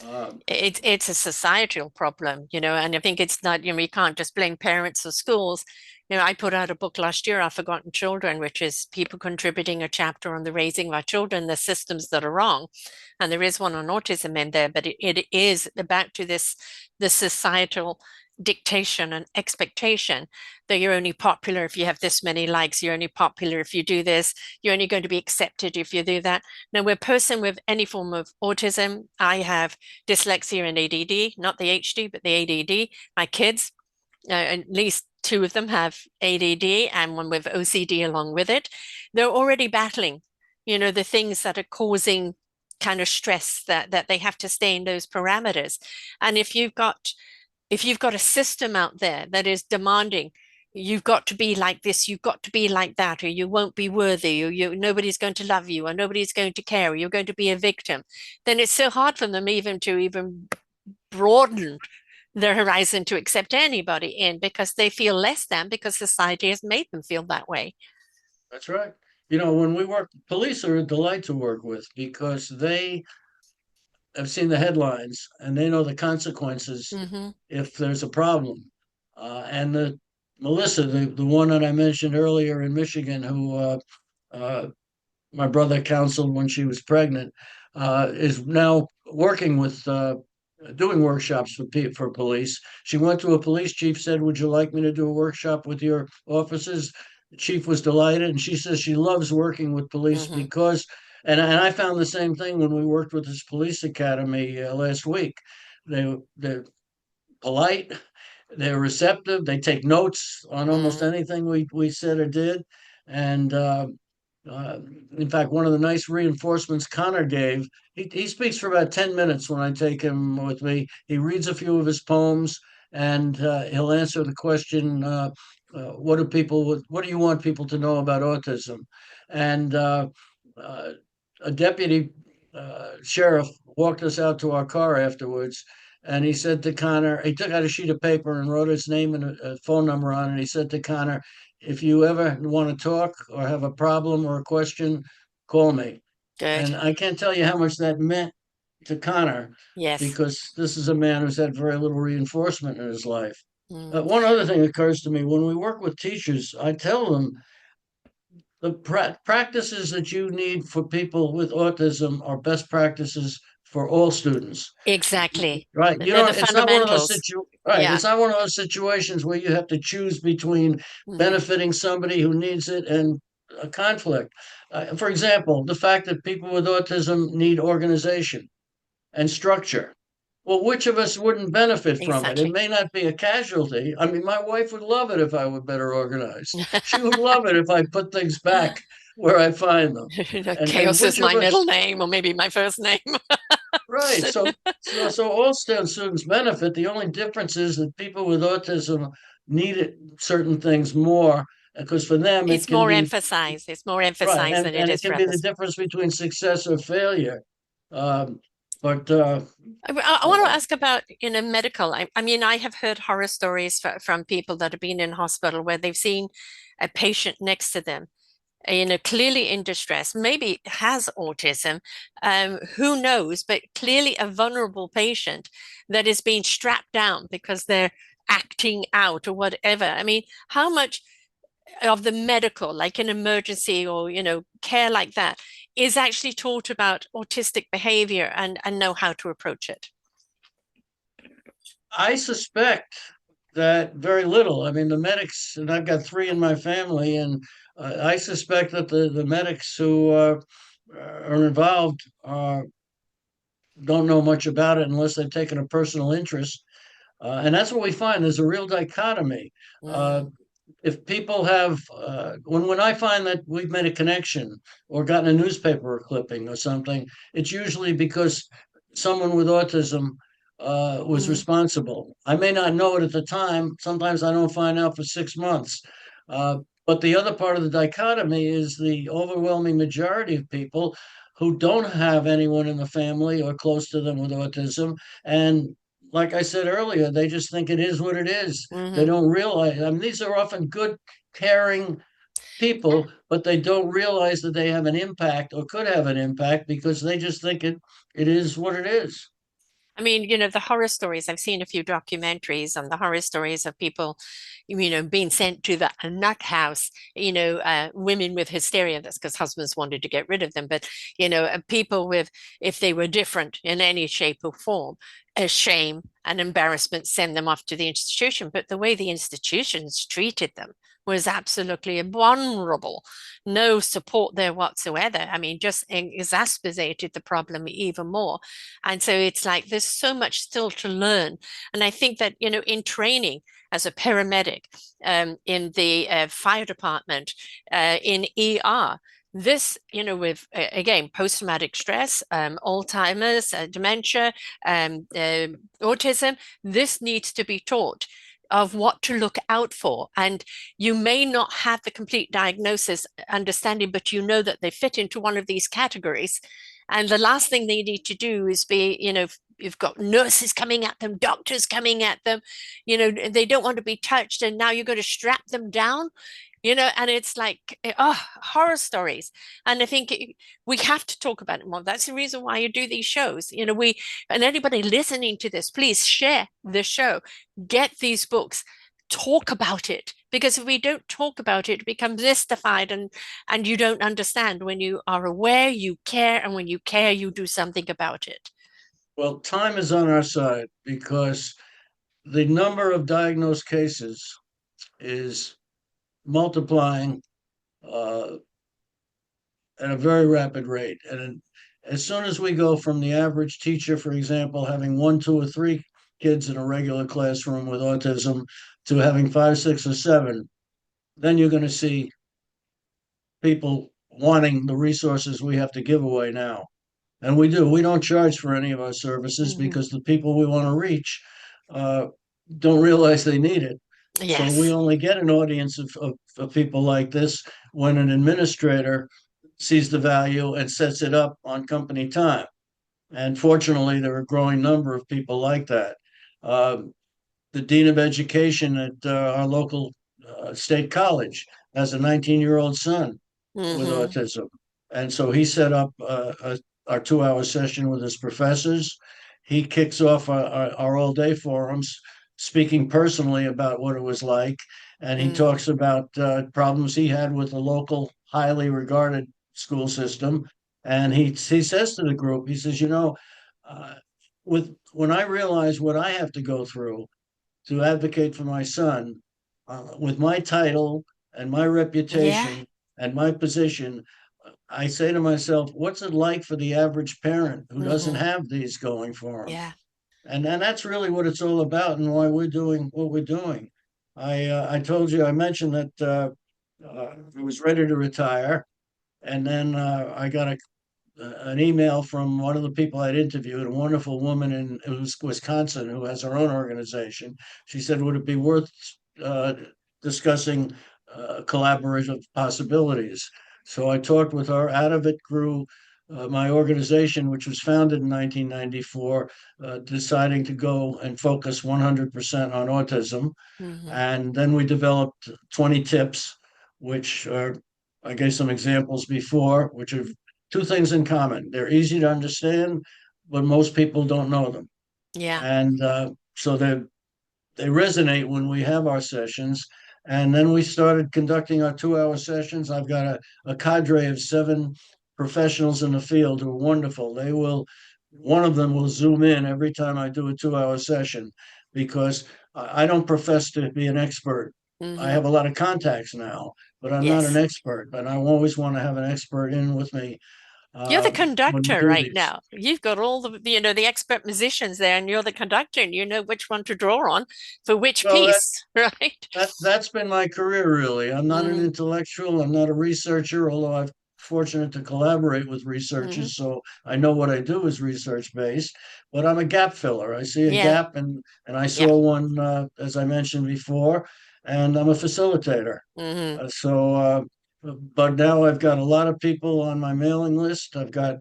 Uh, It's a societal problem, and I think it's not, you can't just blame parents or schools. I put out a book last year, Our Forgotten Children, which is people contributing a chapter on the raising of our children, the systems that are wrong. And there is one on autism in there, but it is back to the societal dictation and expectation that you're only popular if you have this many likes, you're only popular if you do this, you're only going to be accepted if you do that. Now, we're a person with any form of autism. I have dyslexia and ADD, not the HD, but the ADD. My kids, at least two of them have ADD and one with OCD along with it. They're already battling, the things that are causing kind of stress that they have to stay in those parameters. And if you've got a system out there that is demanding you've got to be like this, you've got to be like that, or you won't be worthy, or nobody's going to love you, or nobody's going to care, or you're going to be a victim, then it's so hard for them even broaden their horizon to accept anybody in because they feel less than because society has made them feel that way. that's right. You know, when we work, police are a delight to work with because they have seen the headlines and they know the consequences Mm-hmm. if there's a problem. And Melissa, the one that I mentioned earlier in Michigan, who uh, my brother counseled when she was pregnant, is now working with doing workshops for police. She went to a police chief, said, "Would you like me to do a workshop with your officers?" The chief was delighted, and she says she loves working with police Mm-hmm. because, and I found the same thing when we worked with this police academy last week. They're polite, they're receptive, they take notes on almost Mm. anything we said or did, and uh, in fact, one of the nice reinforcements Connor gave, he speaks for about 10 minutes when I take him with me. He reads a few of his poems and he'll answer the question, what do you want people to know about autism? And uh, a deputy sheriff walked us out to our car afterwards. And he said to Connor, he took out a sheet of paper and wrote his name and a phone number on it. He said to Connor, if you ever want to talk or have a problem or a question, call me. Good. And I can't tell you how much that meant to Connor Yes. because this is a man who's had very little reinforcement in his life. Mm. One other thing occurs to me when we work with teachers, I tell them the practices that you need for people with autism are best practices for all students. Exactly. Right. You They're the don't, it's not one of those fundamentals. right. Yeah. It's not one of those situations where you have to choose between Mm, benefiting somebody who needs it and a conflict. For example, the fact that people with autism need organization and structure. Well, which of us wouldn't benefit from it? It exactly. may not be a casualty. I mean, my wife would love it if I were better organized. She would love it if I put things back where I find them. And Chaos is which of my middle us name, or maybe my first name. right. So all STEM students benefit. The only difference is that people with autism need certain things more because for them it It's can more be emphasized. It's more right, emphasized than it and it is can for be the others. difference between success or failure. Um, but I want to uh, ask about, medical. I mean, I have heard horror stories from people that have been in hospital where they've seen a patient next to them, clearly in distress, maybe has autism, who knows, but clearly a vulnerable patient that is being strapped down because they're acting out or whatever. I mean, how much of the medical, like an emergency or, care like that, is actually taught about autistic behavior and know how to approach it? I suspect that very little. I mean, the medics, and I've got three in my family, and I suspect that the medics who are involved don't know much about it unless they've taken a personal interest. And that's what we find. There's a real dichotomy. Uh, Mm, if people have, when I find that we've made a connection or gotten a newspaper clipping or something, it's usually because someone with autism was mm, responsible. I may not know it at the time. Sometimes I don't find out for 6 months. Uh, but the other part of the dichotomy is the overwhelming majority of people who don't have anyone in the family or close to them with autism. And like I said earlier, they just think it is what it is. They mhm. don't realize. I mean, these are often good, caring people, but they don't realize that they have an impact or could have an impact because they just think it is what it is. I mean, the horror stories, I've seen a few documentaries on the horror stories of people, being sent to the nut house, women with hysteria. That's because husbands wanted to get rid of them. But, people with, if they were different in any shape or form, a shame and embarrassment, send them off to the institution. But the way the institutions treated them was absolutely vulnerable. No support there whatsoever. I mean, just exacerbated the problem even more. And so it's like there's so much still to learn. And I think that, in training as a paramedic, in the fire department, in ER, this, with again, post-traumatic stress, Alzheimer's, dementia, autism, this needs to be taught of what to look out for. And you may not have the complete diagnosis understanding, but you know that they fit into one of these categories. And the last thing they need to do is be, you've got nurses coming at them, doctors coming at them, they don't want to be touched. And now you're going to strap them down, and it's like, oh, horror stories. And I think we have to talk about it more. That's the reason why you do these shows. And anybody listening to this, please share the show, get these books, talk about it, because if we don't talk about it, it becomes mystified, and you don't understand. When you are aware, you care, and when you care, you do something about it. Well, time is on our side because the number of diagnosed cases is multiplying uh, at a very rapid rate. And as soon as we go from the average teacher, for example, having one, two, or three kids in a regular classroom with autism to having five, six, or seven, then you're going to see people wanting the resources we have to give away now. And we do. We don't charge for any of our services Mhm. because the people we want to reach uh, don't realize they need it. So we Yes. only get an audience of people like this when an administrator sees the value and sets it up on company time. And fortunately, there are a growing number of people like that. Uh, the dean of education at our local state college has a 19-year-old son with Hmm. autism. And so he set up our 2 hour session with his professors. He kicks off our all day forums, speaking personally about what it was like. And he Mm. talks about problems he had with the local, highly regarded school system. And he says to the group, he says, uh, with when I realize what I have to go through to advocate for my son, with my title and my Yeah. reputation and my position, I say to myself, what's it like for the average parent who doesn't Hmm. have these going for him? Yeah. And that's really what it's all about and why we're doing what we're doing. I told you, I mentioned that I was ready to retire, and then I got an email from one of the people I'd interviewed, a wonderful woman in Wisconsin who has her own organization. She said, "Would it be worth uh, discussing collaborative possibilities?" So I talked with her. Out of it grew my organization, which was founded in 1994, deciding to go and focus 100% on autism. Hmm. And then we developed 20 tips, which are, I gave some examples before, which have two things in common. They're easy to understand, but most people don't know them. Yeah. And so they resonate when we have our sessions. And then we started conducting our 2 hour sessions. I've got a cadre of 7 professionals in the field who are wonderful. One of them will zoom in every time I do a 2 hour session because I don't profess to be an expert. I Hmm. have a lot of contacts now, but I'm not an Yes. expert. But I always want to have an expert in with me You're the when we conductor do right these. now. You've got all the expert musicians there, and you're the conductor, and you know which one to draw on for which Well, piece, right? that's been my career really. I'm not an Mm-hmm. intellectual, I'm not a researcher, although I'm fortunate to collaborate with Mm-hmm. researchers, so I know what I do is research based, but I'm a gap filler. I see a Yeah. gap and I Yeah. saw one as I mentioned before, and I'm a facilitator. Mm-hmm. But now I've got a lot of people on my mailing list. I've got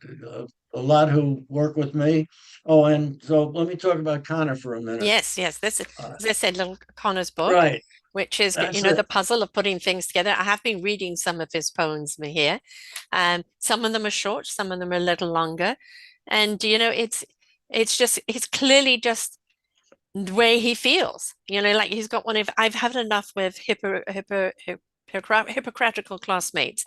a lot who work with me. Oh, and so let me talk about Connor for a minute. Yes, yes. This is, Uh, as I said, little Connor's book, right. which is, That's the it. puzzle of putting things together. I have been reading some of his poems here. Some of them are short, some of them are a little longer. And, it's clearly just the way he feels. Like he's got one of, I've had enough with hypocritical classmates.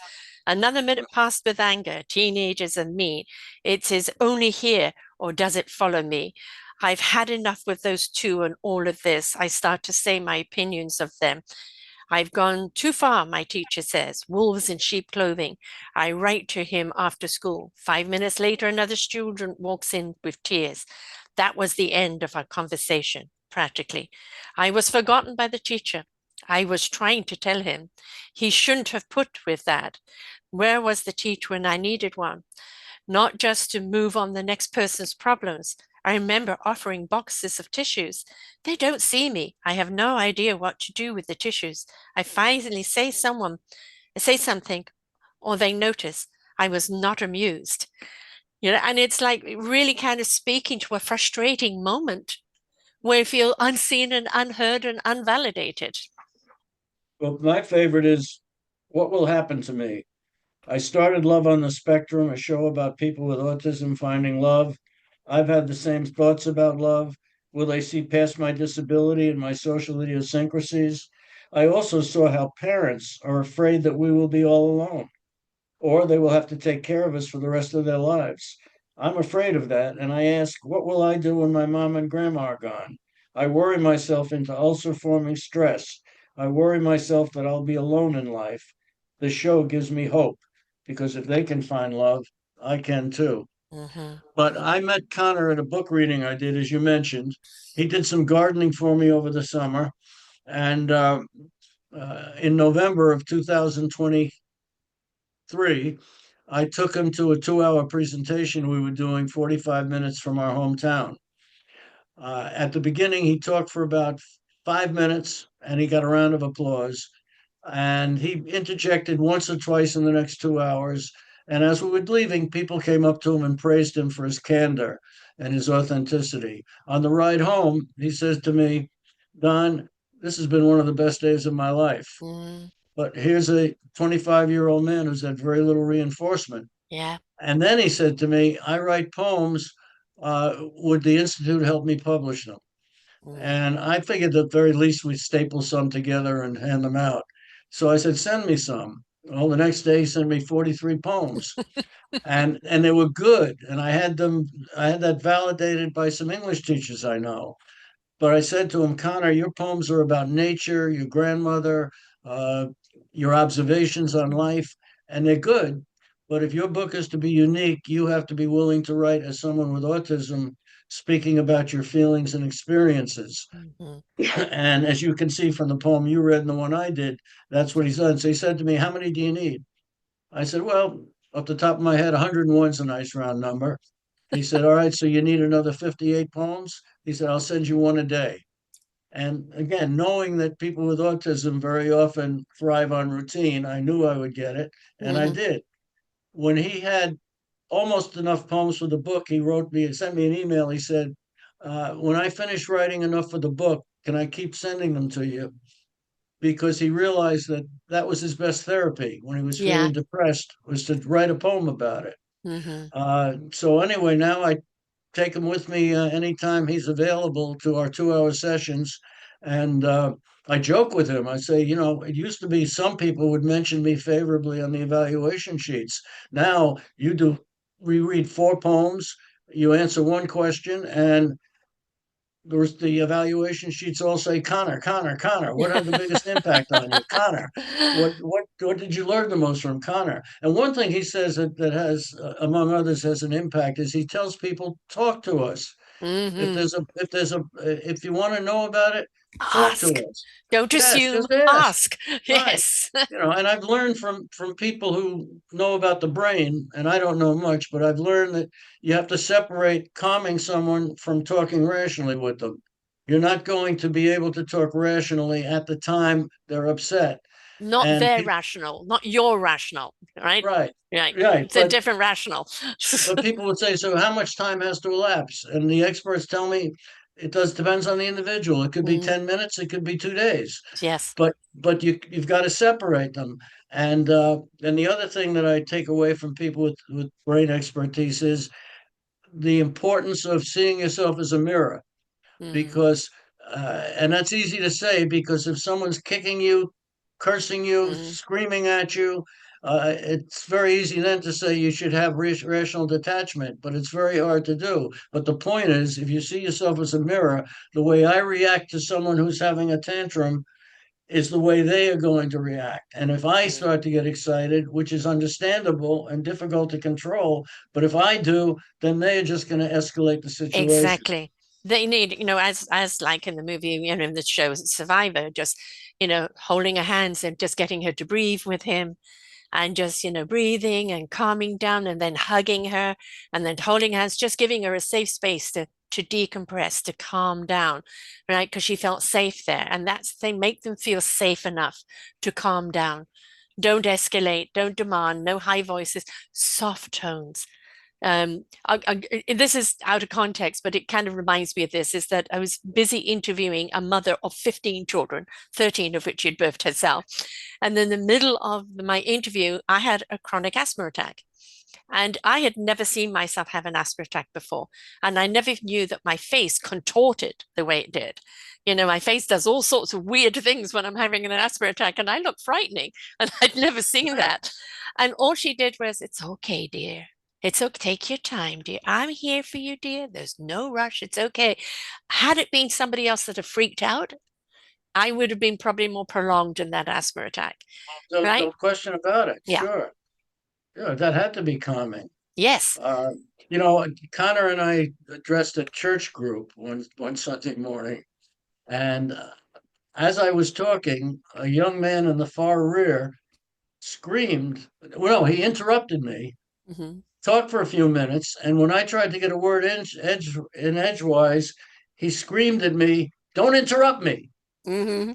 Another minute passed with anger, teenagers and me. It is only here, or does it follow me? I've had enough with those two and all of this. I start to say my opinions of them. I've gone too far, my teacher says. Wolves in sheep clothing. I write to him after school. 5 minutes later, another student walks in with tears. That was the end of our conversation, practically. I was forgotten by the teacher. I was trying to tell him he shouldn't have put with that. Where was the teacher when I needed one? Not just to move on the next person's problems. I remember offering boxes of tissues. They don't see me. I have no idea what to do with the tissues. I finally say something, or they notice I was not amused. And it's like really kind of speaking to a frustrating moment where you feel unseen and unheard and unvalidated. Well, my favorite is What Will Happen to Me? I started Love on the Spectrum, a show about people with autism finding love. I've had the same thoughts about love. Will they see past my disability and my social idiosyncrasies? I also saw how parents are afraid that we will be all alone, or they will have to take care of us for the rest of their lives. I'm afraid of that, and I ask, what will I do when my mom and grandma are gone? I worry myself into ulcer forming stress. I worry myself that I'll be alone in life. The show gives me hope because if they can find love, I can too. Mm-hmm. But I met Connor at a book reading I did, as you mentioned. He did some gardening for me over the summer. And in November of 2023, I took him to a 2 hour presentation we were doing 45 minutes from our hometown. At the beginning, he talked for about 5 minutes and he got a round of applause. And he interjected once or twice in the next 2 hours. And as we were leaving, people came up to him and praised him for his candor and his authenticity. On the ride home, he says to me, Don, this has been one of the best days of my life. Mm, But here's a 25-year-old man who's had very little reinforcement. yeah. And then he said to me, I write poems. Would the Institute help me publish them? Mm. And I figured at the very least we'd staple some together and hand them out. So I said, send me some. Well, the next day he sent me 43 poems. and they were good. And I had that validated by some English teachers I know. But I said to him, Connor, your poems are about nature, your grandmother, uh, your observations on life, and they're good. But if your book is to be unique, you have to be willing to write as someone with autism, speaking about your feelings and experiences. Mhm. And as you can see from the poem you read and the one I did, that's what he's done. So he said to me, how many do you need? I said, well, off the top of my head, 101 is a nice round number. He said, all right, so you need another 58 poems? He said, I'll send you one a day. And again, knowing that people with autism very often thrive on routine, I knew I would get it, and I Mhm. did. When he had almost enough poems for the book, he wrote me and sent me an email. He said, when I finish writing enough for the book, can I keep sending them to you? Because he realized that that was his best therapy when he was Yeah. feeling depressed, was to write a poem about it. Mhm. So anyway, now I take him with me anytime he's available to our 2 hour sessions. And I joke with him. I say, you know, it used to be some people would mention me favorably on the evaluation sheets. Now you do, we read four poems, you answer one question, and the evaluation sheets all say, Connor, Connor, Connor, what had the biggest impact on you? Connor, what did you learn the most from Connor? And one thing he says that has, among others, has an impact is he tells people, talk to us. Mhm. If you want to know about it, talk to Ask. us. Don't Yes, assume, just ask. ask. Right. Yes. You know, and I've learned from people who know about the brain, and I don't know much, but I've learned that you have to separate calming someone from talking rationally with them. You're not going to be able to talk rationally at the time they're upset. Not And their rational, not your rational, right? right, Right. right, It's a different rational. but people would say, so how much time has to elapse? And the experts tell me it does depends on the individual. It could be Mm, 10 minutes, it could be 2 days. yes. But you've got to separate them. And the other thing that I take away from people with brain expertise is the importance of seeing yourself as a mirror, Mm, because and that's easy to say, because if someone's kicking you, cursing you, mm, screaming at you, it's very easy then to say you should have rational detachment, but it's very hard to do. But the point is, if you see yourself as a mirror, the way I react to someone who's having a tantrum is the way they are going to react. And if I mm. start to get excited, which is understandable and difficult to control, but if I do, then they are just going to escalate the situation. Exactly. They need, as like in the movie, in the show Survivor, just, holding her hands and just getting her to breathe with him and just, breathing and calming down and then hugging her and then holding hands, just giving her a safe space to decompress, to calm down, right? Because she felt safe there. And that's the thing, make them feel safe enough to calm down. Don't escalate, don't demand, no high voices, soft tones. This is out of context, but it kind of reminds me of this, is that I was busy interviewing a mother of 15 children, 13 of which she'd birthed herself. And in the middle of my interview, I had a chronic asthma attack. And I had never seen myself have an asthma attack before. And I never knew that my face contorted the way it did. My face does all sorts of weird things when I'm having an asthma attack, and I look frightening. And I'd never seen that. And all she did was, it's okay, dear. It's okay. Take your time, dear. I'm here for you, dear. There's no rush. It's okay. Had it been somebody else that had freaked out, I would have been probably more prolonged in that asthma attack, No right? question about it. Yeah. Sure. Yeah, that had to be calming. Yes. Uh, you know, Connor and I addressed a church group one Sunday morning, and as I was talking, a young man in the far rear screamed. Well, no, he interrupted me, Hmm. talked for a few minutes, and when I tried to get a word in edgewise, he screamed at me, "Don't interrupt me." Hmm.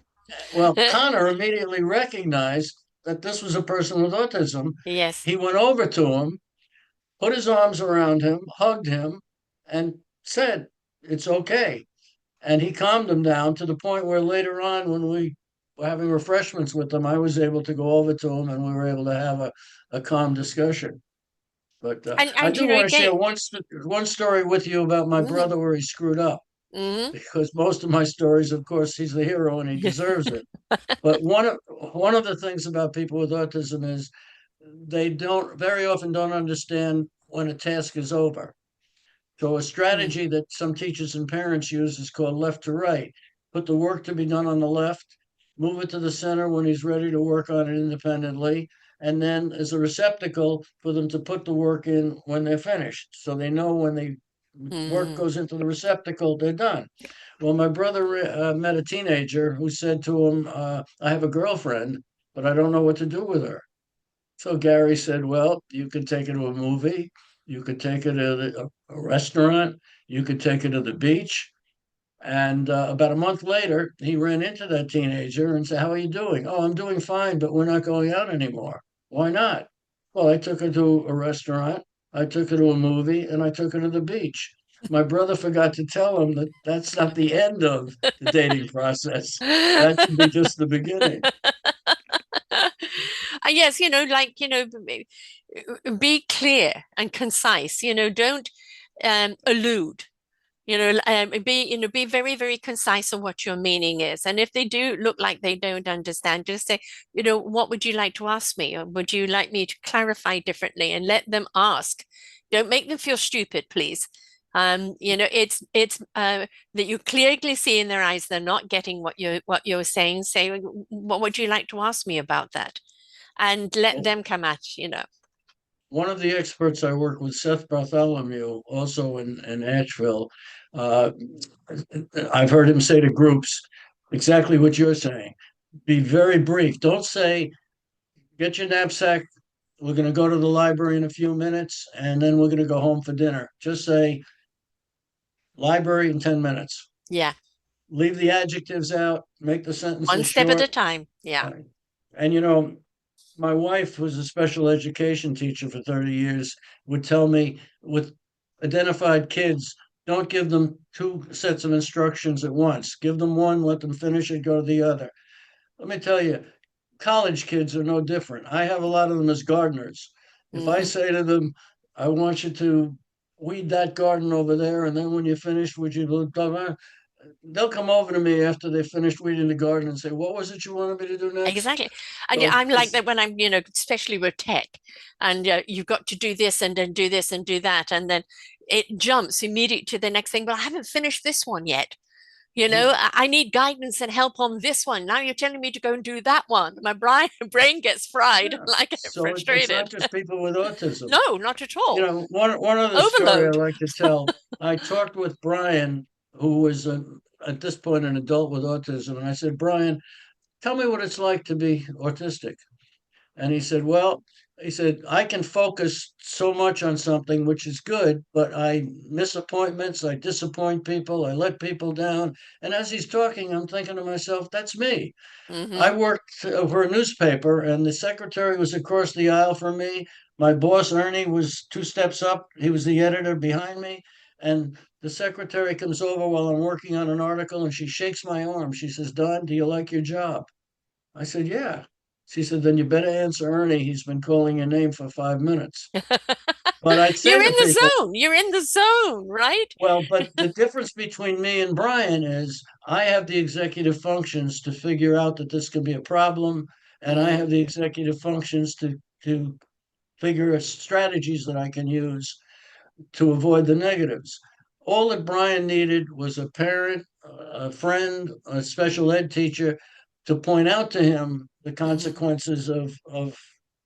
Well, Connor immediately recognized that this was a person with autism. Yes. He went over to him, put his arms around him, hugged him, and said, "It's okay." And he calmed him down to the point where later on, when we were having refreshments with them, I was able to go over to him and we were able to have a calm discussion. But And I and do want to again, share one story with you about my mm-hmm, brother where he screwed up, mm-hmm, because most of my stories, of course, he's the hero and he deserves it. But one of the things about people with autism is they don't very often don't understand when a task is over. So a Mm, strategy that some teachers and parents use is called left to right. Put the work to be done on the left, move it to the center when he's ready to work on it independently, and then as a receptacle for them to put the work in when they're finished. So they know when the work mm. goes into the receptacle, they're done. Well, my brother met a teenager who said to him, I have a girlfriend, but I don't know what to do with her. So Gary said, well, you could take her to a movie, you could take her to a restaurant, you could take her to the beach. And about a month later, he ran into that teenager and said, how are you doing? Oh, I'm doing fine, but we're not going out anymore. Why not? Well, I took her to a restaurant, I took her to a movie, and I took her to the beach. My brother forgot to tell him that that's not the end of the dating process. That should be just the beginning. Yes, like, be clear and concise, don't allude. Be very, very concise on what your meaning is. And if they do look like they don't understand, just say, what would you like to ask me? Or would you like me to clarify differently? And let them ask. Don't make them feel stupid, please. It's that you clearly see in their eyes they're not getting what you're saying. Say, what would you like to ask me about that? And let them come at. One of the experts I work with, Seth Bartholomew, also in Asheville, uh, I've heard him say to groups exactly what you're saying. Be very brief. Don't say, get your knapsack. We're going to go to the library in a few minutes and then we're going to go home for dinner. Just say, library in 10 minutes. Yeah, Leave the adjectives out, make the one sentences step at a short. time. Yeah. Uh, And, my wife was a special education teacher for 30 years, would tell me with identified kids, don't give them two sets of instructions at once. Give them one, let them finish it, go to the other. Let me tell you, college kids are no different. I have a lot of them as gardeners. If I Hmm. say to them, I want you to weed that garden over there, and then when you finish, would you look, they'll come over to me after they finished weeding the garden and say, what was it you wanted me to do next? Exactly. And yeah, So I'm like it's that when I'm, especially with tech, and you've got to do this and then do this and do that. And then it jumps immediately to the next thing. But I haven't finished this one yet. I need guidance and help on this one. Now you're telling me to go and do that one. My brain gets fried, yeah. like I get So it's not frustrated. just people with autism. No, not at all. One other story I Overload. like to tell. I talked with Brian, who was at this point an adult with autism, and I said, Brian, tell me what it's like to be autistic. And he said, well, he said, I can focus so much on something, which is good, but I miss appointments, I disappoint people, I let people down. And as he's talking, I'm thinking to myself, that's me. I Hmm. worked for a newspaper, and the secretary was across the aisle from me. My boss, Ernie, was two steps up. He was the editor behind me. And the secretary comes over while I'm working on an article, and she shakes my arm. She says, Don, do you like your job? I said, yeah. She said, then you better answer Ernie. He's been calling your name for 5 minutes. But I'd You're say to in the people, zone. You're in the zone, right? well, but the difference between me and Brian is I have the executive functions to figure out that this could be a problem, and I have Mm, the executive functions to figure out strategies that I can use to avoid the negatives. All that Brian needed was a parent, a friend, a special ed teacher to point out to him the mhm. consequences of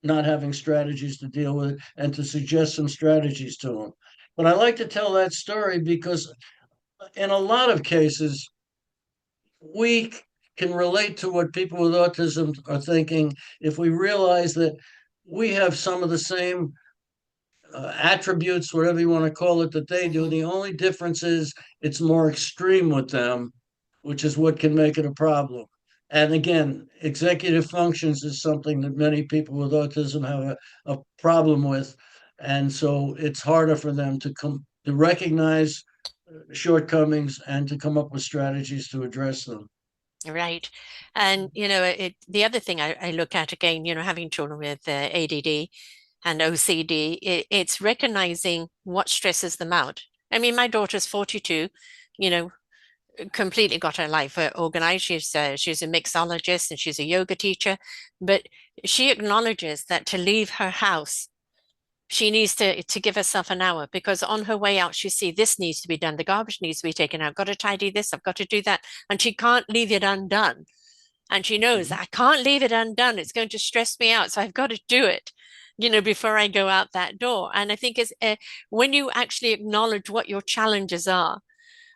not having strategies to deal with it and to suggest some strategies to him. But I like to tell that story because in a lot of cases, we can relate to what people with autism are thinking if we realize that we have some of the same attributes, whatever you want to call it, that they do. Mhm. The only difference is it's more extreme with them, which is what can make it a problem. And again, executive functions is something that many people with autism have a problem with. And so it's harder for them to recognize shortcomings and to come up with strategies to address them. Right. And, the other thing I look at again, having children with ADD and OCD, it's recognizing what stresses them out. I mean, my daughter's 42, you know, completely got her life organized. She's a mixologist and she's a yoga teacher, but she acknowledges that to leave her house, she needs to give herself an hour because on her way out, she see this needs to be done, the garbage needs to be taken out, got to tidy this, I've got to do that, and she can't leave it undone. And she knows Mhm. that I can't leave it undone. It's going to stress me out, so I've got to do it, before I go out that door. And I think is when you actually acknowledge what your challenges are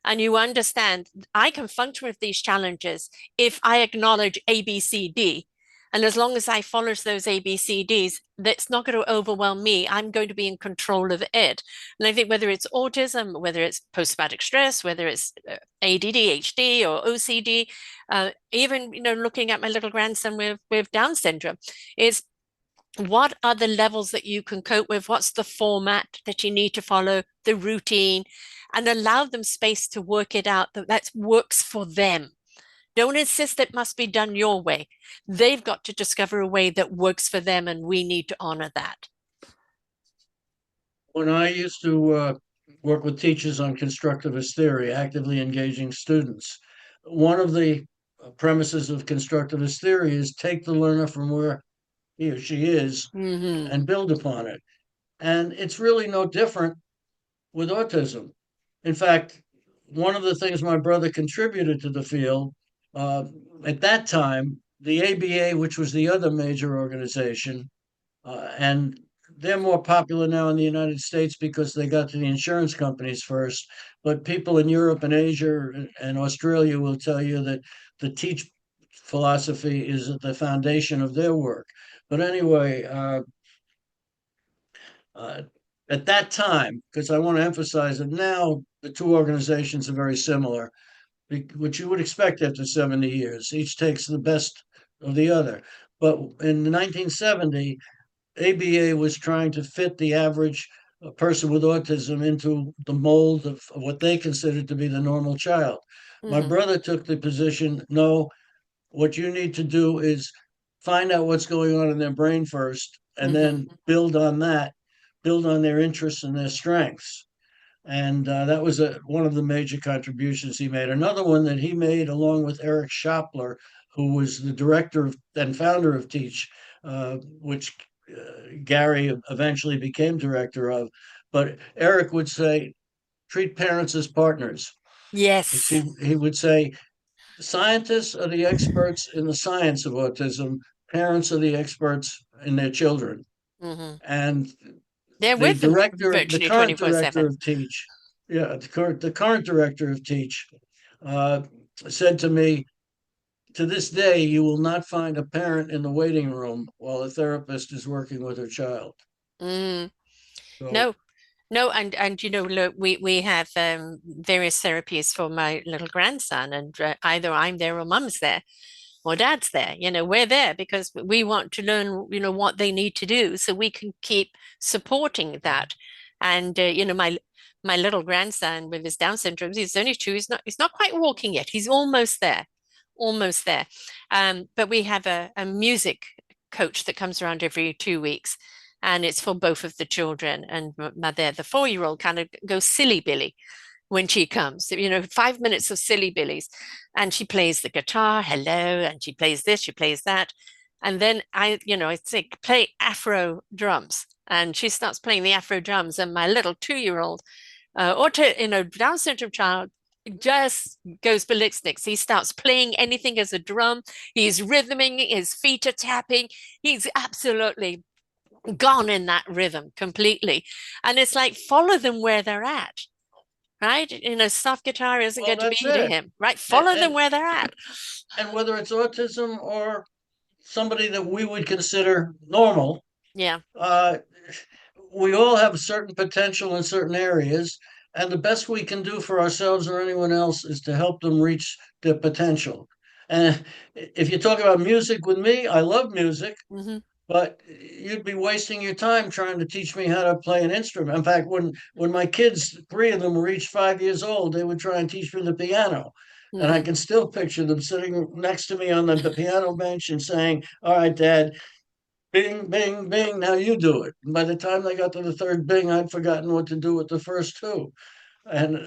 and you understand I can function with these challenges if I acknowledge A, B, C, D. And as long as I follow those A, B, C, Ds, that's not going to overwhelm me. I'm going to be in control of it. And I think whether it's autism, whether it's post-traumatic stress, whether it's ADD, HD, or OCD, even looking at my little grandson with Down syndrome, is what are the levels that you can cope with? What's the format that you need to follow, the routine, and allow them space to work it out that works for them. Don't insist it must be done your way. They've got to discover a way that works for them, and we need to honor that. When I used to work with teachers on constructivist theory, actively engaging students, one of the premises of constructivist theory is take the learner from where he or she is Mm-hmm. and build upon it. And it's really no different with autism. In fact, one of the things my brother contributed to the field uh, at that time, the ABA, which was the other major organization, and they're more popular now in the United States because they got to the insurance companies first. But people in Europe and Asia and Australia will tell you that the teach philosophy is at the foundation of their work. But anyway, uh, at that time, because I want to emphasize that now the two organizations are very similar, which you would expect after 70 years. Each takes the best of the other. But in 1970, ABA was trying to fit the average person with autism into the mold of what they considered to be the normal child. My Mm-hmm. brother took the position, no, what you need to do is find out what's going on in their brain first and Mm-hmm. then build on that, build on their interests and their strengths. And that was one of the major contributions he made. Another one that he made, along with Eric Schopler, who was the director and founder of Teach, which Gary eventually became director of. But Eric would say, treat parents as partners. Yes. He would say, scientists are the experts in the science of autism, parents are the experts in their children. Mm-hmm. And They're with them the virtually current 24/7. director of Teach, yeah, the current director of Teach, uh, said to me, to this day, you will not find a parent in the waiting room while a therapist is working with her child. Mm. So, No, no, and look, we have various therapies for my little grandson, and either I'm there or mum's there or dad's there. We're there because we want to learn, what they need to do, so we can keep supporting that. And my little grandson with his Down syndrome, he's only 2. He's not quite walking yet. He's almost there, almost there. But we have a music coach that comes around every 2 weeks, and it's for both of the children. And the 4-year-old kind of goes silly Billy when she comes, 5 minutes of silly billies. And she plays the guitar, hello, and she plays this, she plays that. And then I say, play Afro drums. And she starts playing the Afro drums. And my little 2-year-old, Down syndrome child, just goes ballistic. He starts playing anything as a drum. He's rhythming, his feet are tapping. He's absolutely gone in that rhythm completely. And it's like, follow them where they're at, right? Soft guitar isn't well, going to that's be to it. him, right? And, Follow them and where they're at. and whether it's autism or somebody that we would consider normal, Yeah. uh, we all have certain potential in certain areas, and the best we can do for ourselves or anyone else is to help them reach their potential. And if you talk about music with me, I love music, Mm-hmm. but you'd be wasting your time trying to teach me how to play an instrument. In fact, when my kids, 3 of them, reached 5 years old, they would try and teach me the piano. And I Mm-hmm. can still picture them sitting next to me on the piano bench and saying, "All right, Dad, bing, bing, bing, now you do it." And by the time they got to the third bing, I'd forgotten what to do with the first two. And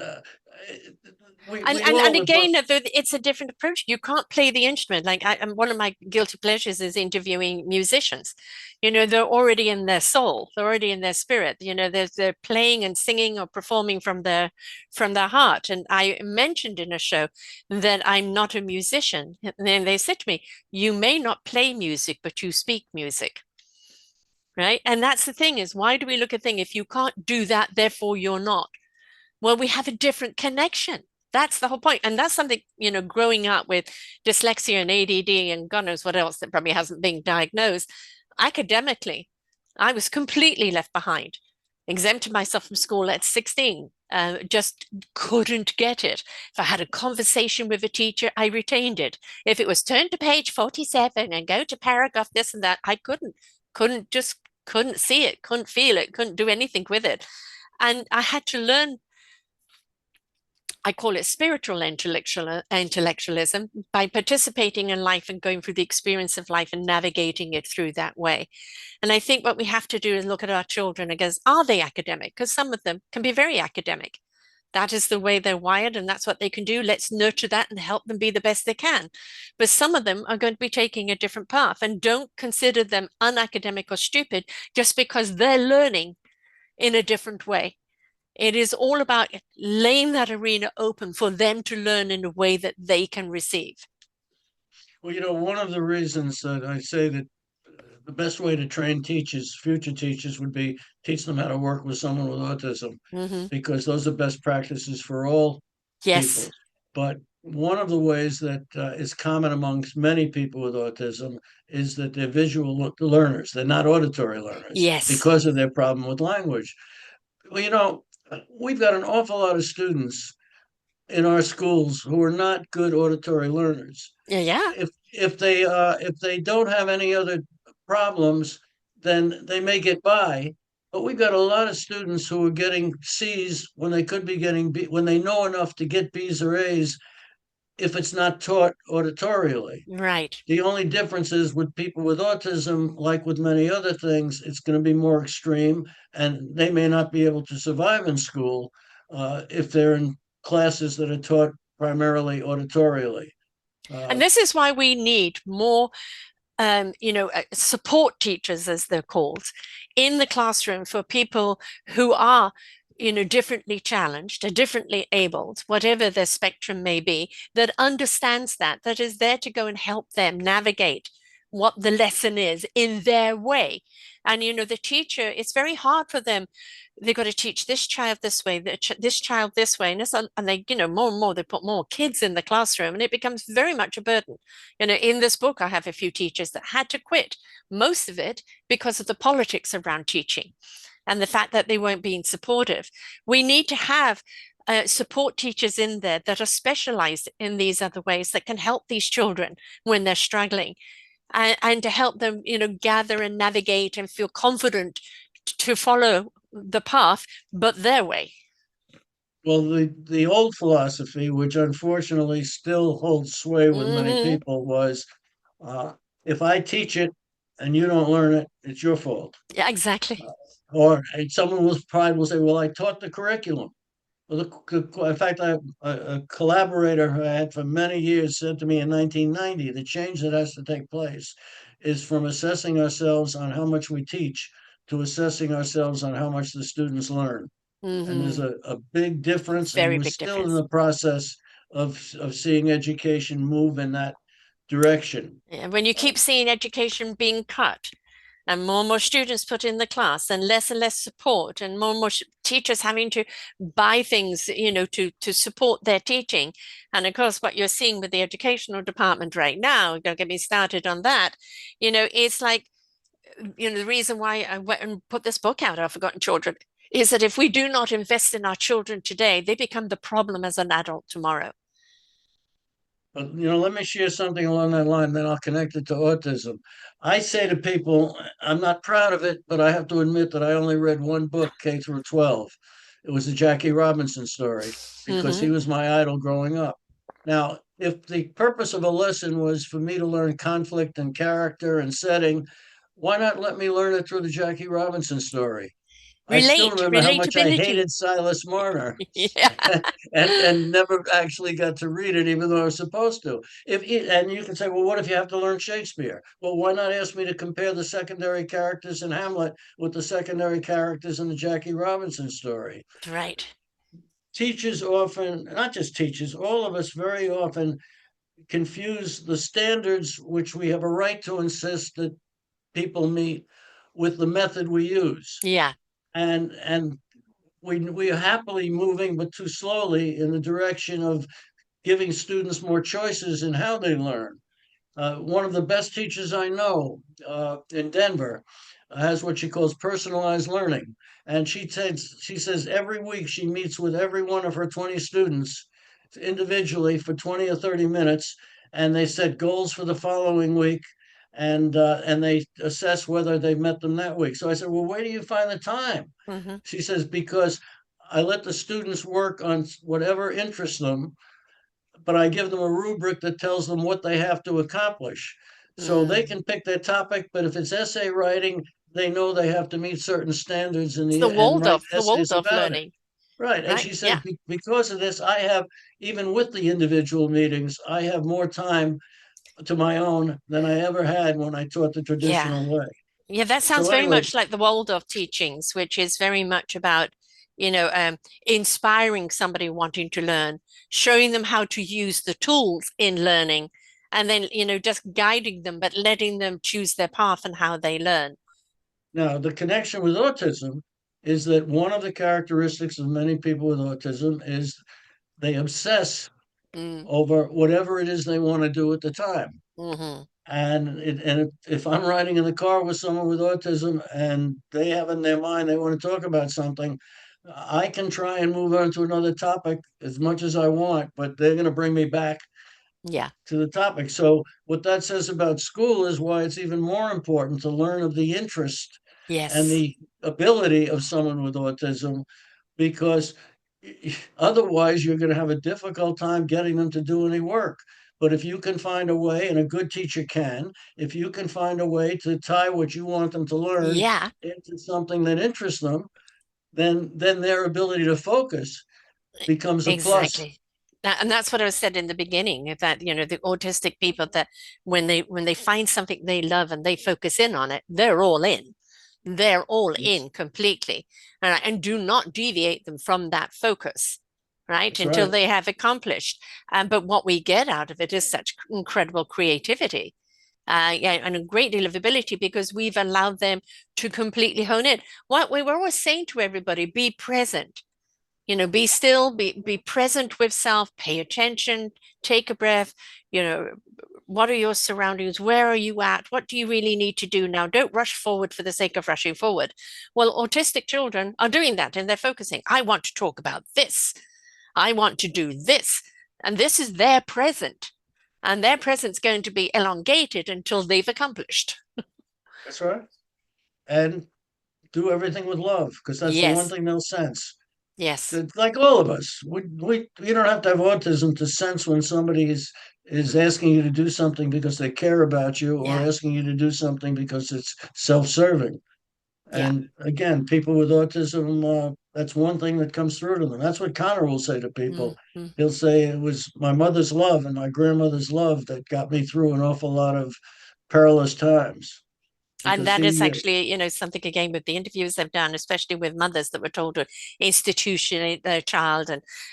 we And all would. again, it's a different approach. You can't play the instrument. Like and one of my guilty pleasures is interviewing musicians. They're already in their soul. They're already in their spirit. They're playing and singing or performing from their heart. And I mentioned in a show that I'm not a musician. And then they said to me, "You may not play music, but you speak music." Right. And that's the thing is, why do we look at thing if you can't do that, therefore you're not? Well, we have a different connection. That's the whole point. And that's something, growing up with dyslexia and ADD and God knows what else that probably hasn't been diagnosed. Academically, I was completely left behind, exempted myself from school at 16. Just couldn't get it. If I had a conversation with a teacher, I retained it. If it was turn to page 47 and go to paragraph this and that, I couldn't see it, couldn't feel it, couldn't do anything with it. And I had to learn, I call it spiritual intellectualism, by participating in life and going through the experience of life and navigating it through that way. And I think what we have to do is look at our children and go, are they academic? Because some of them can be very academic. That is the way they're wired, and that's what they can do. Let's nurture that and help them be the best they can. But some of them are going to be taking a different path, and don't consider them unacademic or stupid just because they're learning in a different way. It is all about laying that arena open for them to learn in a way that they can receive. Well, one of the reasons that I say that the best way to train teachers, future teachers, would be teach them how to work with someone with autism, Mm-hmm. because those are best practices for all Yes. people. But one of the ways that is common amongst many people with autism is that they're visual learners. They're not auditory learners Yes. because of their problem with language. Well, we've got an awful lot of students in our schools who are not good auditory learners. Yeah. Yeah. If they don't have any other problems, then they may get by. But we've got a lot of students who are getting C's when they could be getting B, when they know enough to get B's or A's if it's not taught auditorially. Right. The only difference is with people with autism, like with many other things, it's going to be more extreme, and they may not be able to survive in school if they're in classes that are taught primarily auditorially. And Uh, this is why we need more support teachers, as they're called, in the classroom for people who are, differently challenged or differently abled, whatever their spectrum may be, that understands that is there to go and help them navigate what the lesson is in their way. And, the teacher, it's very hard for them. They've got to teach this child this way, this child this way. And they, more and more, they put more kids in the classroom and it becomes very much a burden. In this book, I have a few teachers that had to quit, most of it because of the politics around teaching and the fact that they weren't being supportive. We need to have support teachers in there that are specialized in these other ways that can help these children when they're struggling, and to help them, gather and navigate and feel confident to follow the path, but their way. well, the old philosophy, which unfortunately still holds sway with many Mm-hmm. people, was uh, if I teach it and you don't learn it, it's your fault. Yeah, exactly. Or and someone with pride will say, "Well, I taught the curriculum." Well, in fact, a collaborator who I had for many years said to me in 1990, the change that has to take place is from assessing ourselves on how much we teach to assessing ourselves on how much the students learn. And there's Mm-hmm. a big difference, and Very we're big still in difference. the process of seeing education move in that direction. Yeah, when you Uh, keep seeing education being cut and more students put in the class and less support and more teachers having to buy things, to support their teaching. And of course, what you're seeing with the educational department right now, don't get me started on that, it's like, the reason why I went and put this book out, I've Forgotten Children, is that if we do not invest in our children today, they become the problem as an adult tomorrow. But let me share something along that line, then I'll connect it to autism. I say to people, I'm not proud of it, but I have to admit that I only read one book, K through 12. It was the Jackie Robinson story, because Mm-hmm. he was my idol growing up. Now, if the purpose of a lesson was for me to learn conflict and character and setting, why not let me learn it through the Jackie Robinson story? I still Relate, remember how much I relatability. hated Silas Marner, Yeah, and never actually got to read it, even though I was supposed to. And you can say, well, what if you have to learn Shakespeare? Well, why not ask me to compare the secondary characters in Hamlet with the secondary characters in the Jackie Robinson story? right. Teachers often, not just teachers, all of us very often confuse the standards which we have a right to insist that people meet with the method we use. Yeah. And we are happily moving, but too slowly, in the direction of giving students more choices in how they learn. One of the best teachers I know in Denver has what she calls personalized learning. And she says every week she meets with every one of her 20 students individually for 20 or 30 minutes, and they set goals for the following week, and they assess whether they've met them that week. So I said, well, where do you find the time? Hmm. She says, because I let the students work on whatever interests them, but I give them a rubric that tells them what they have to accomplish. So they Mm. can pick their topic, but if it's essay writing, they know they have to meet certain standards It's and write The essays Waldorf about it. learning, Right. And right? she says, Yeah. because of this, I have, even with the individual meetings, I have more time to my own than I ever had when I taught the Yeah. traditional way. Yeah, that sounds So very anyway, much like the Waldorf teachings, which is very much about, you know, inspiring somebody wanting to learn, showing them how to use the tools in learning, and then, just guiding them, but letting them choose their path and how they learn. now the connection with autism is that one of the characteristics of many people with autism is they obsess Mm, over whatever it is they want to do at the time. hmm. And if I'm riding in the car with someone with autism and they have in their mind they want to talk about something, I can try and move on to another topic as much as I want, but they're going to bring me back Yeah. to the topic. So what that says about school is why it's even more important to learn of the interest and Yes. the ability of someone with autism, because otherwise you're going to have a difficult time getting them to do any work. But if you can find a way, and a good teacher can, if you can find a way to tie what you want them to learn Yeah, into something that interests them, then their ability to focus becomes a plus. exactly. And that's what I said in the beginning, that, the autistic people, that when they find something they love and they focus in on it, they're all in. They're all Yes, in completely, and do not deviate them from that focus, right? that's Until right. they have accomplished. But what we get out of it is such incredible creativity, yeah, and a great deal of ability, because we've allowed them to completely hone it. What we were always saying to everybody: be present. Be still, be present with self, pay attention, take a breath, you know, what are your surroundings? Where are you at? What do you really need to do now? Don't rush forward for the sake of rushing forward. Well, autistic children are doing that, and they're focusing. I want to talk about this. I want to do this. And this is their present. And their present's going to be elongated until they've accomplished. That's right. And do everything with love, because that's the one Yes. thing they'll sense. Yes. Like all of us, you don't have to have autism to sense when somebody is asking you to do something because they care about you, or Yeah. asking you to do something because it's self-serving. Yeah. And again, people with autism, that's one thing that comes through to them. That's what Connor will say to people. Mm-hmm. He'll say, it was my mother's love and my grandmother's love that got me through an awful lot of perilous times. And Because that is he, actually, something, again, with the interviews they've done, especially with mothers that were told to institutionate their child,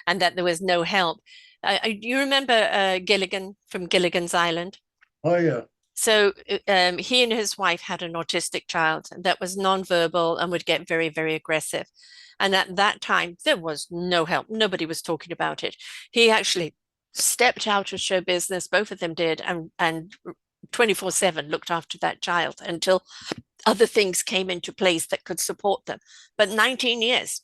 and that there was no help. You remember Gilligan from Gilligan's Island? oh yeah, So he and his wife had an autistic child that was nonverbal and would get very, very aggressive. And at that time, there was no help. Nobody was talking about it. He actually stepped out of show business, both of them did, and 24/7 looked after that child until other things came into place that could support them. But 19 years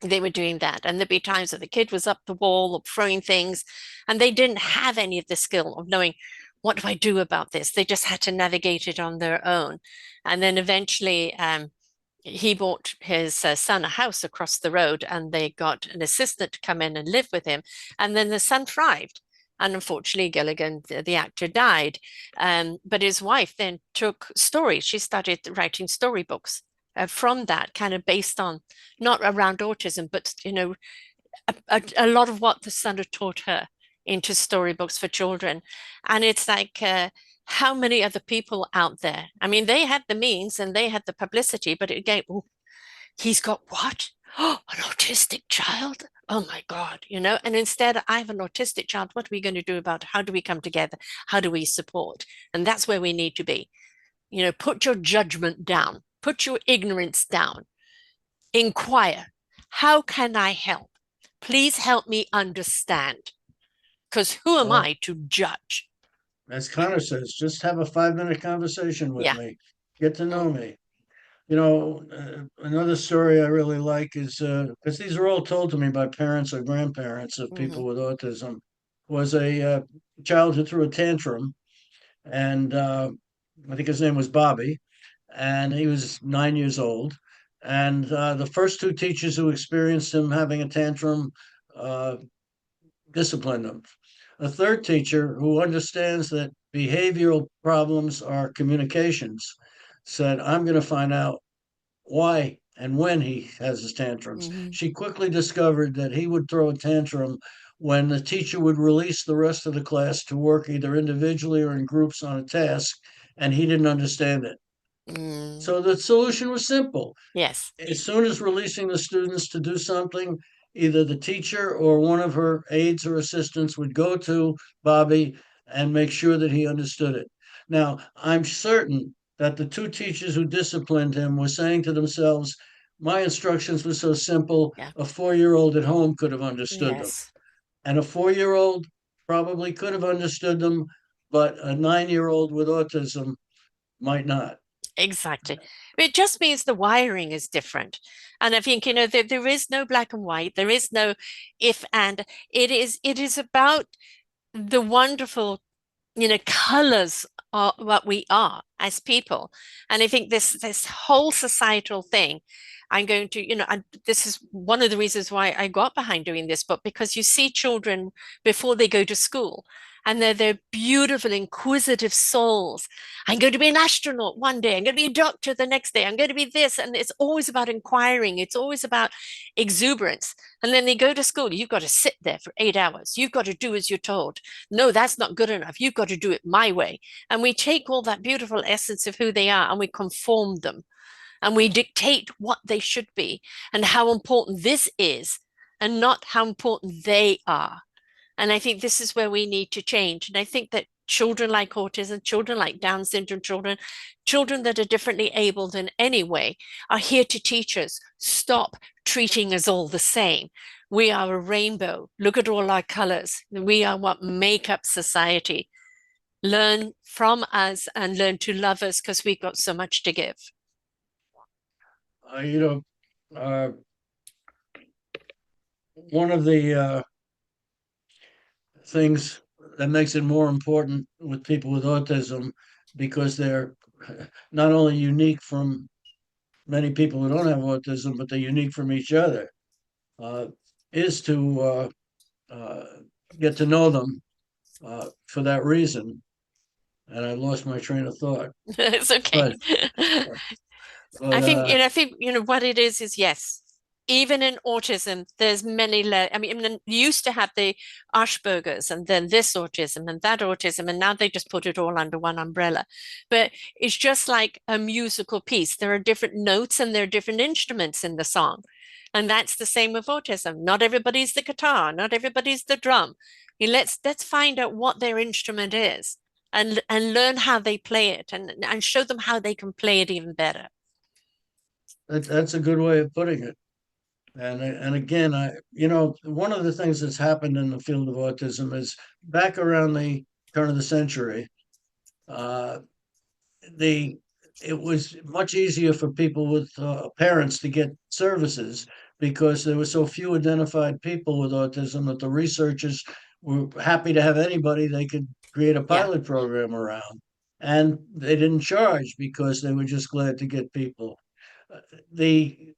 they were doing that. And there'd be times that the kid was up the wall or throwing things, and they didn't have any of the skill of knowing, what do I do about this? They just had to navigate it on their own. And then eventually, he bought his son a house across the road, and they got an assistant to come in and live with him. And then the son thrived. And unfortunately, Gilligan, the actor, died. But his wife then took stories. She started writing storybooks from that, kind of based on not around autism, but a lot of what the son had taught her into storybooks for children. And it's like, how many other people out there? I mean, they had the means and they had the publicity, but again, oh, he's got what? Oh, an autistic child. Oh my God, and instead I have an autistic child. What are we going to do about it? How do we come together? How do we support? And that's where we need to be. Put your judgment down, put your ignorance down, inquire. How can I help? Please help me understand. Because who am Well, I to judge? as Connor says, just have a 5 minute conversation with Yeah. me, get to know Mm, me. Another story I really like is because these are all told to me by parents or grandparents of mhm, people with autism, was a child who threw a tantrum, and I think his name was Bobby, and he was 9 years old. And the first two teachers who experienced him having a tantrum uh, disciplined him. A third teacher who understands that behavioral problems are communications said, I'm going to find out why and when he has his tantrums. mhm, She quickly discovered that he would throw a tantrum when the teacher would release the rest of the class to work either individually or in groups on a task, and he didn't understand it. mm. So the solution was simple. Yes. As soon as releasing the students to do something, either the teacher or one of her aides or assistants would go to Bobby and make sure that he understood it. Now, I'm certain that the two teachers who disciplined him were saying to themselves, my instructions were so simple, Yeah. a 4 year old at home could have understood them. Yes. And a 4 year old probably could have understood them, but a 9 year old with autism might not. Exactly. It just means the wiring is different. And I think, there is no black and white. There is no if and. It is about the wonderful colors are what we are as people. And I think this whole societal thing, I'm going to, this is one of the reasons why I got behind doing this book, because you see children before they go to school, and they're beautiful, inquisitive souls. I'm going to be an astronaut one day. I'm going to be a doctor the next day. I'm going to be this. And it's always about inquiring. It's always about exuberance. And then they go to school. You've got to sit there for 8 hours. You've got to do as you're told. No, that's not good enough. You've got to do it my way. And we take all that beautiful essence of who they are and we conform them and we dictate what they should be and how important this is and not how important they are. And I think this is where we need to change. And I think that children like autism, children like Down syndrome children, children that are differently abled in any way are here to teach us. Stop treating us all the same. We are a rainbow. Look at all our colors. We are what make up society. Learn from us and learn to love us because we've got so much to give. Uh, you know, uh, One of the things that makes it more important with people with autism, because they're not only unique from many people who don't have autism, but they're unique from each other, uh, is to uh, get to know them for that reason. And I lost my train of thought. It's okay. But but I think what it is yes. Even in autism, there's many I mean, you used to have the Asperger's and then this autism and that autism, and now they just put it all under one umbrella. But it's just like a musical piece. There are different notes and there are different instruments in the song. And that's the same with autism. Not everybody's the guitar, not everybody's the drum. Let's find out what their instrument is and learn how they play it and show them how they can play it even better. that's a good way of putting it. And again, one of the things that's happened in the field of autism is back around the turn of the century, uh, the it was much easier for people with parents to get services because there were so few identified people with autism that the researchers were happy to have anybody they could create a Yeah. pilot program around. And they didn't charge because they were just glad to get people. The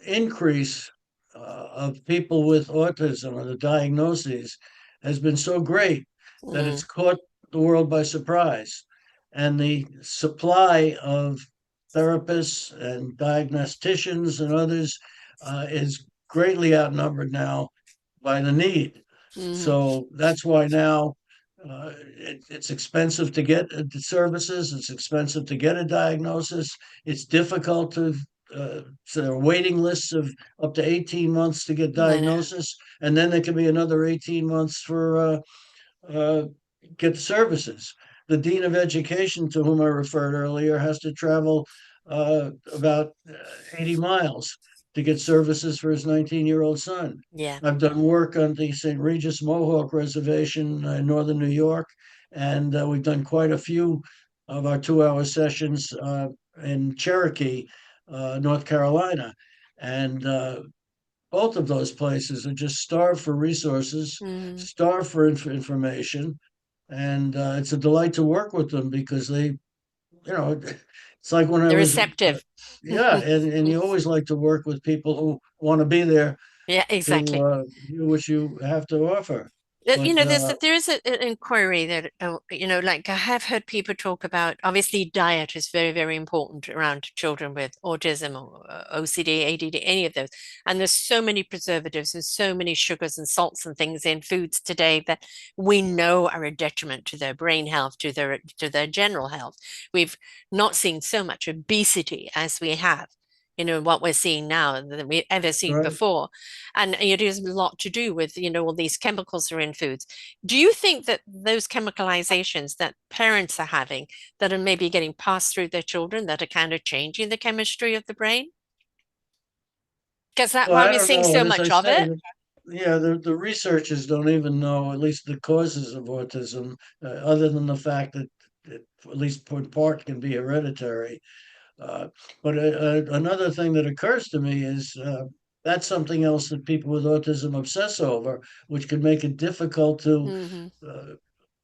increase of people with autism or the diagnoses has been so great that Mm, it's caught the world by surprise. And the supply of therapists and diagnosticians and others is greatly outnumbered now by the need. Hmm. So that's why now it's expensive to get the services. It's expensive to get a diagnosis. It's difficult to. So there are waiting lists of up to 18 months to get I know. diagnosis, and then there can be another 18 months for uh, get services. The dean of education, to whom I referred earlier, has to travel about 80 miles to get services for his 19-year-old son. Yeah. I've done work on the St. Regis Mohawk Reservation in northern New York, and we've done quite a few of our 2-hour sessions in Cherokee, North Carolina. And both of those places are just starved for resources, Hmm. starved for information, and it's a delight to work with them because it's like when I They're was, receptive. yeah, and you always like to work with people who want to be there Yeah, to exactly. hear what you have to offer. You But know, there is an inquiry that like I have heard people talk about. Obviously, diet is very, very important around children with autism or OCD, ADD, any of those. And there's so many preservatives and so many sugars and salts and things in foods today that we know are a detriment to their brain health, to their general health. We've not seen so much obesity as we have. What we're seeing now than we've ever seen right. before. And it is a lot to do with, all these chemicals are in foods. Do you think that those chemicalizations that parents are having that are maybe getting passed through their children that are kind of changing the chemistry of the brain? Because that's Well, why I we're don't seeing know. so As I much of say, it. yeah, the researchers don't even know at least the causes of autism, other than the fact that it, at least in part, can be hereditary. Uh, but another thing that occurs to me is that's something else that people with autism obsess over, which could make it difficult to Hmm. uh,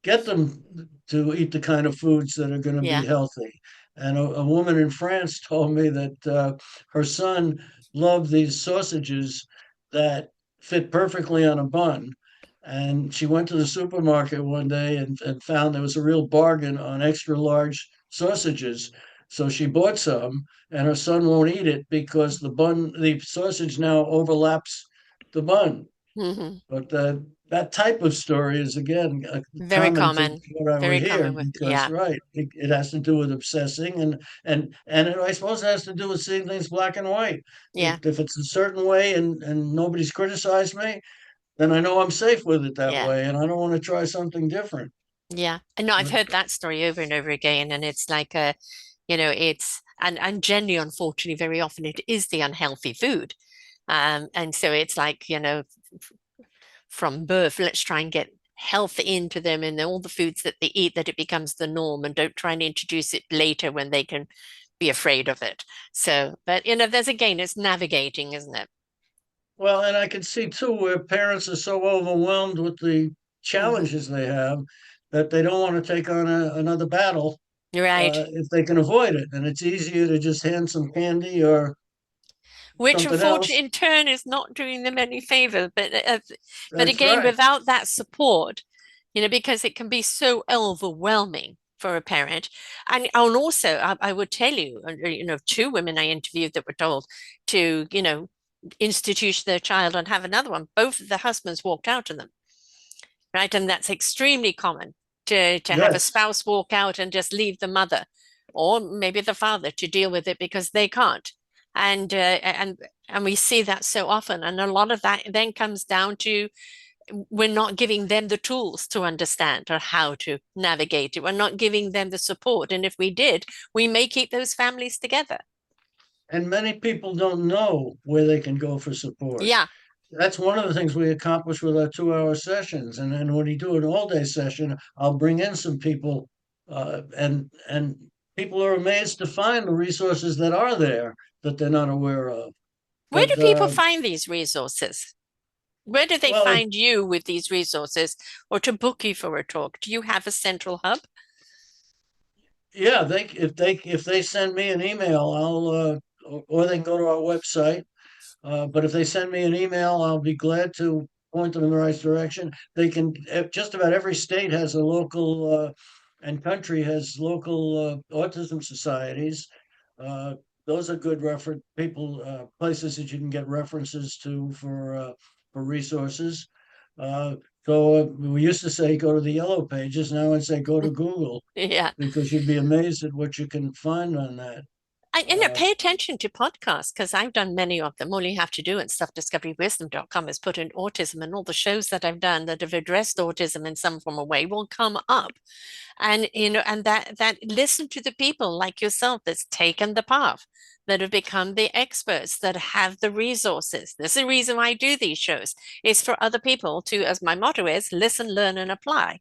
get them to eat the kind of foods that are going to be Yeah. healthy. And a woman in France told me that her son loved these sausages that fit perfectly on a bun. And she went to the supermarket one day and found there was a real bargain on extra large sausages. So she bought some, and her son won't eat it because the sausage now overlaps the bun. Hmm. But that type of story is again Very common to common. what I would Very hear common with, because yeah. right, it has to do with obsessing and I suppose it has to do with seeing things black and white. Yeah. If it's a certain way and nobody's criticized me, then I know I'm safe with it that Yeah. way, and I don't want to try something different. Yeah. And no, I've But heard that story over and over again. And it's like it's and generally, unfortunately, very often it is the unhealthy food. And so it's like, from birth, let's try and get health into them and all the foods that they eat, that it becomes the norm, and don't try and introduce it later when they can be afraid of it. So, but there's again, it's navigating, isn't it? well, and I can see too where parents are so overwhelmed with the Hmm. challenges they have that they don't want to take on another battle You're right. if they can avoid it. And it's easier to just hand some candy or Which something unfortunately else. in turn is not doing them any favor. But That's again, right. without that support, because it can be so overwhelming for a parent. And also, I would tell you, two women I interviewed that were told to, institute their child and have another one. Both of the husbands walked out on them, right? And that's extremely common to have a Yes. spouse walk out and just leave the mother or maybe the father to deal with it because they can't. And we see that so often. And a lot of that then comes down to we're not giving them the tools to understand or how to navigate it. We're not giving them the support. And if we did, we may keep those families together. And many people don't know where they can go for support. Yeah. That's one of the things we accomplish with our 2-hour sessions. And then when you do an all-day session, I'll bring in some people, and people are amazed to find the resources that are there that they're not aware of. Where do But people find these resources? Where do they well, find you with these resources or to book you for a talk? Do you have a central hub? yeah, if they send me an email, or they can go to our website. But if they send me an email, I'll be glad to point them in the right direction. They can, just about every state has a local, and country has local autism societies. Uh, those are good reference people, places that you can get references to for resources. Uh, so we used to say go to the yellow pages. Now I say go to Google Yeah. because you'd be amazed at what you can find on that. Uh, Pay attention to podcasts because I've done many of them. All you have to do in stuffdiscoverywisdom.com is put in autism, and all the shows that I've done that have addressed autism in some form or way will come up. And and that listen to the people like yourself that's taken the path, that have become the experts, that have the resources. This is the reason why I do these shows, is for other people to, as my motto is, listen, learn, and apply.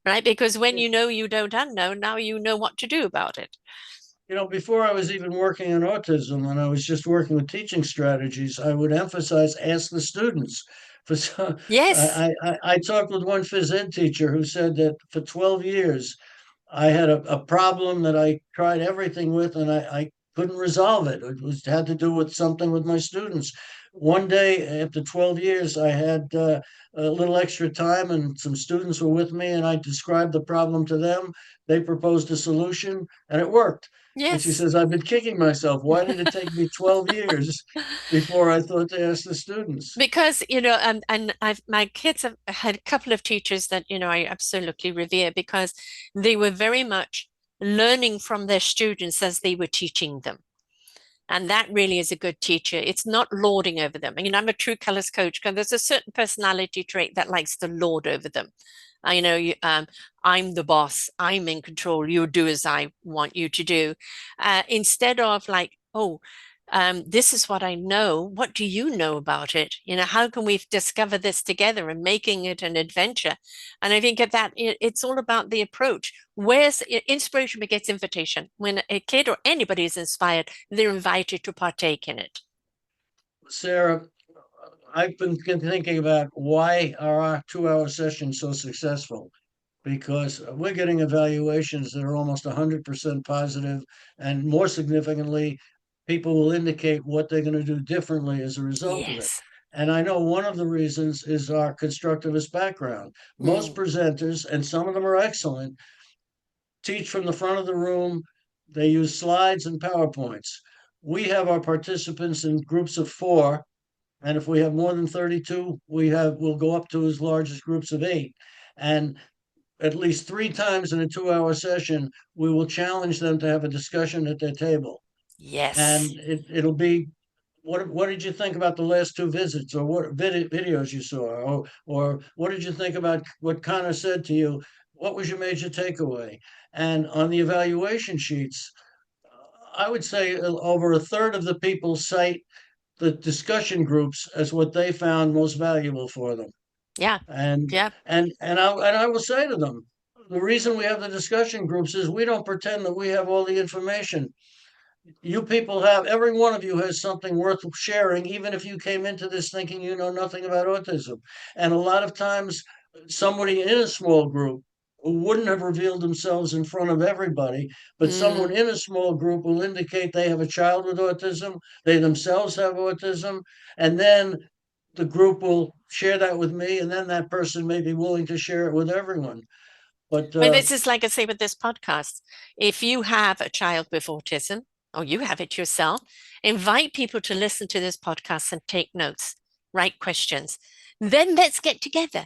Right? Because when you know you don't unknow, now you know what to do about it. Before I was even working on autism, and I was just working with teaching strategies, I would emphasize ask the students. For so, Yes. I talked with one phys ed teacher who said that for 12 years I had a problem that I tried everything with, and I couldn't resolve it. It was had to do with something with my students. One day, after 12 years, I had a little extra time, and some students were with me, and I described the problem to them. They proposed a solution, and it worked. And she Yes. says, I've been kicking myself. Why did it take me 12 years before I thought to ask the students? Because and I've my kids have had a couple of teachers that I absolutely revere because they were very much learning from their students as they were teaching them. And that really is a good teacher. It's not lording over them. I'm a true colors coach because there's a certain personality trait that likes to lord over them. I know you, I'm the boss. I'm in control. You do as I want you to do. Instead of like, oh, this is what I know. What do you know about it? How can we discover this together and making it an adventure? And I think that it's all about the approach. Where's inspiration begets invitation. When a kid or anybody is inspired, they're invited to partake in it. Sarah, I've been thinking about why are our 2 hour sessions so successful? Because we're getting evaluations that are almost 100% positive, and more significantly, people will indicate what they're going to do differently as a result of it. Yes. And I know one of the reasons is our constructivist background. Most Mm. presenters, and some of them are excellent, teach from the front of the room. They use slides and PowerPoints. We have our participants in groups of four, and if we have more than 32, we'll go up to as large as groups of eight. And at least three times in a 2 hour session, we will challenge them to have a discussion at their table. Yes. And it'll be, what did you think about the last two visits, or what videos you saw, or what did you think about what Connor said to you? What was your major takeaway? And on the evaluation sheets, I would say over a third of the people cite the discussion groups as what they found most valuable for them. Yeah. And Yeah. I will say to them, the reason we have the discussion groups is we don't pretend that we have all the information. You people have, every one of you has something worth sharing, even if you came into this thinking you know nothing about autism. And a lot of times, somebody in a small group who wouldn't have revealed themselves in front of everybody, but someone Mm. in a small group will indicate they have a child with autism, they themselves have autism, and then the group will share that with me, and then that person may be willing to share it with everyone. But Well, this is like I say with this podcast. If you have a child with autism, or you have it yourself, invite people to listen to this podcast and take notes, write questions. Then let's get together,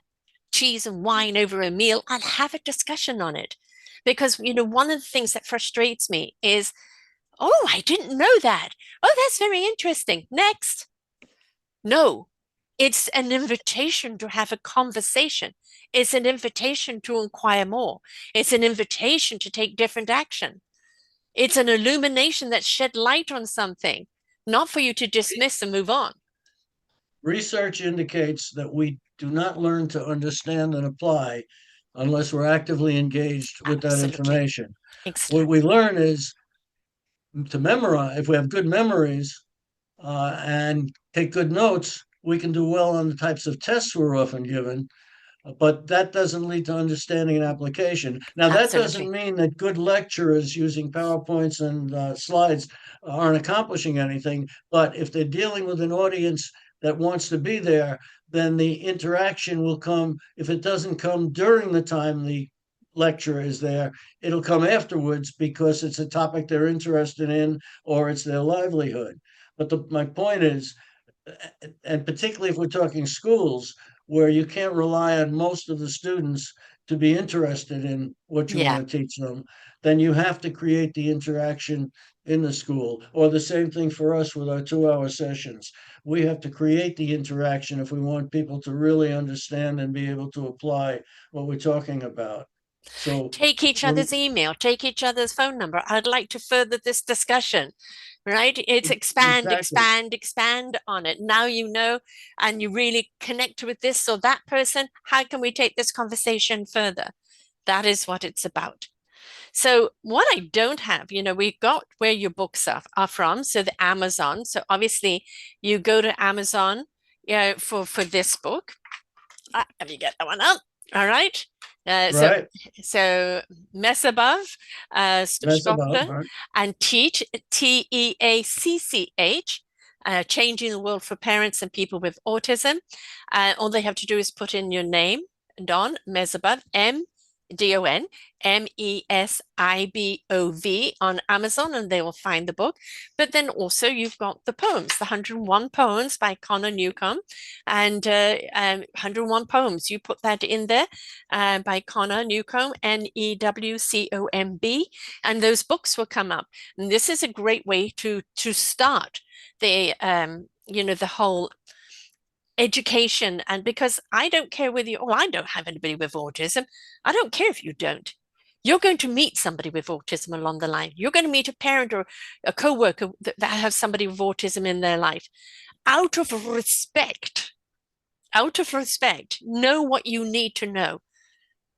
cheese and wine over a meal, and have a discussion on it. Because, one of the things that frustrates me is, oh, I didn't know that. Oh, that's very interesting. Next. No, it's an invitation to have a conversation. It's an invitation to inquire more. It's an invitation to take different action. It's an illumination that shed light on something, not for you to dismiss and move on. research indicates that we do not learn to understand and apply unless we're actively engaged with that Absolutely. information. What we Exactly. learn is to memorize. If we have good memories and take good notes, we can do well on the types of tests we're often given, but that doesn't lead to understanding and application. Now, that doesn't Absolutely. mean that good lecturers using PowerPoints and slides aren't accomplishing anything, but if they're dealing with an audience that wants to be there, then the interaction will come. If it doesn't come during the time the lecture is there. It'll come afterwards because it's a topic they're interested in or it's their livelihood. But my point is, and particularly if we're talking schools, where you can't rely on most of the students to be interested in what you Yeah. want to teach them, then you have to create the interaction in the school. Or the same thing for us with our 2 hour sessions. We have to create the interaction if we want people to really understand and be able to apply what we're talking about. So Take each we're other's email, take each other's phone number. I'd like to further this discussion, right? It's expand, exactly. expand, expand on it. Now you know, and you really connect with this or that person. How can we take this conversation further? That is what it's about. So, what I don't have, we've got where your books are from. So, the Amazon. So, obviously, you go to Amazon, for this book. Let me get that one up. All right. Uh, so, Right. so Mesibov, That's about Stockler, right. and Teach, Teacch, Changing the World for Parents and People with Autism. All they have to do is put in your name, Don Mesibov, Don Mesibov on Amazon, and they will find the book. But then also you've got the poems, the 101 poems by Connor Newcombe, and 101 poems. You put that in there by Connor Newcombe, Newcomb, and those books will come up. And this is a great way to start the whole education. And because I don't care whether well, I don't have anybody with autism. I don't care if you don't. You're going to meet somebody with autism along the line. You're going to meet a parent or a co-worker that has somebody with autism in their life. Out of respect, know what you need to know.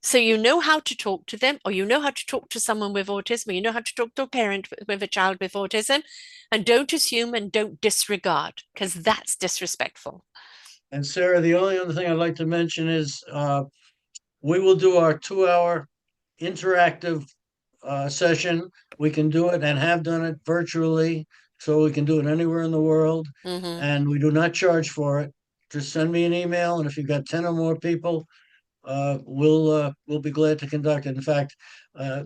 So you know how to talk to them, or you know how to talk to someone with autism, or you know how to talk to a parent with a child with autism, and don't assume and don't disregard, because that's disrespectful. And Sarah, the only other thing I'd like to mention is we will do our 2 hour interactive session. We can do it and have done it virtually, so we can do it anywhere in the world. Mm-hmm. And we do not charge for it. Just send me an email, and if you've got 10 or more people, we'll be glad to conduct it. In fact,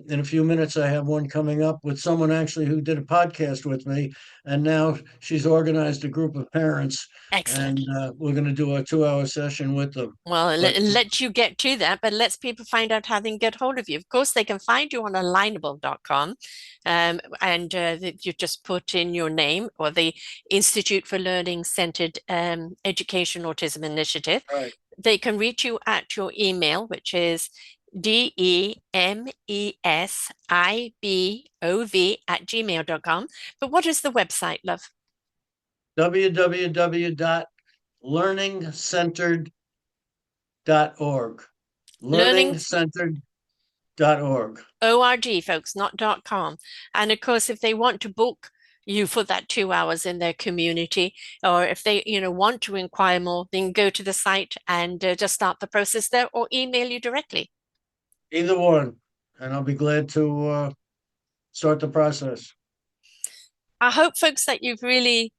in a few minutes, I have one coming up with someone actually who did a podcast with me, and now she's organized a group of parents, Excellent. and we're going to do a 2 hour session with them. Well, But let you get to that, but let's people find out how they can get hold of you. Of course, they can find you on alignable.com, and you just put in your name or the Institute for Learning Centered Education Autism Initiative. right, They can reach you at your email, which is DEMESIBOV@gmail.com. But what is the website, love? www.learningcentered.org. Learning Learningcentered.org. ORG, folks, not .com. And of course, if they want to book you for that 2 hours in their community, or if they, want to inquire more, then go to the site and just start the process there, or email you directly. Either one. And I'll be glad to start the process. I hope, folks, that you've really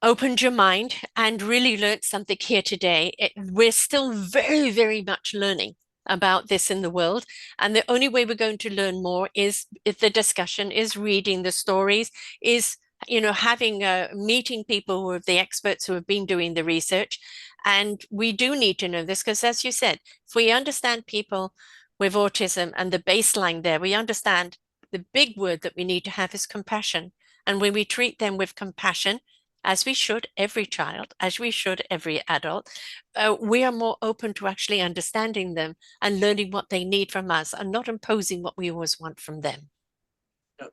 opened your mind and really learned something here today. We're still very, very much learning about this in the world. And the only way we're going to learn more is if the discussion is reading the stories, is having meeting people who are the experts who have been doing the research. And we do need to know this because, as you said, if we understand people with autism and the baseline there, we understand the big word that we need to have is compassion. And when we treat them with compassion, as we should every child, as we should every adult, we are more open to actually understanding them and learning what they need from us and not imposing what we always want from them.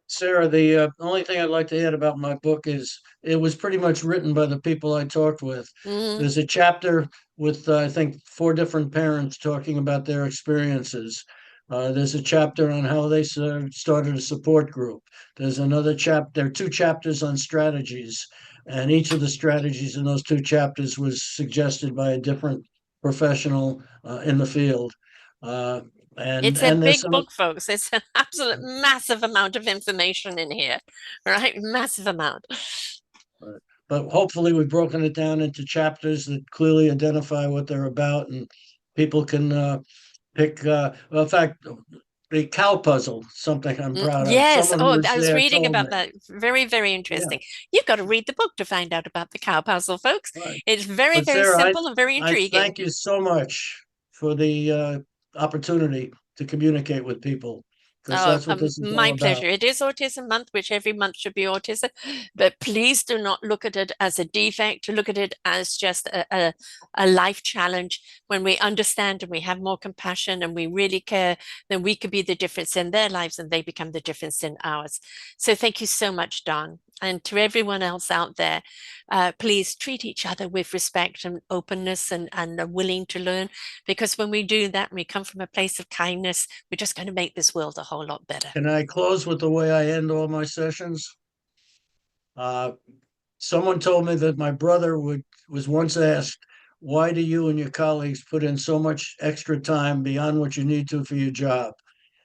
Sarah, the only thing I'd like to add about my book is it was pretty much written by the people I talked with. Mm, There's a chapter with, I think, four different parents talking about their experiences. There's a chapter on how they started a support group. There's another chapter, there are two chapters on strategies, and each of the strategies in those two chapters was suggested by a different professional in the field. Uh, and it's a and there's big some book, folks. It's an absolute massive amount of information in here, right? Massive amount. Right. But hopefully, we've broken it down into chapters that clearly identify what they're about, and people can pick, well, in fact, the cow puzzle, something I'm proud of. Yes. Someone who Oh, was I was there reading told about me. that. Very, very Yeah, interesting. You've got to read the book to find out about the cow puzzle, folks. right. It's very, But very Sarah, simple and very I intriguing. thank you so much for the opportunity to communicate with people, because Oh, that's what this is my all about. pleasure. It is Autism Month, which every month should be autism, but please do not look at it as a defect. Look at it as just a life challenge. When we understand and we have more compassion and we really care, then we could be the difference in their lives and they become the difference in ours. So thank you so much, Don. And to everyone else out there, please treat each other with respect and openness and are willing to learn. Because when we do that, and we come from a place of kindness, we're just going to make this world a whole lot better. Can I close with the way I end all my sessions? Uh, Someone told me that my brother was once asked, "Why do you and your colleagues put in so much extra time beyond what you need to for your job?"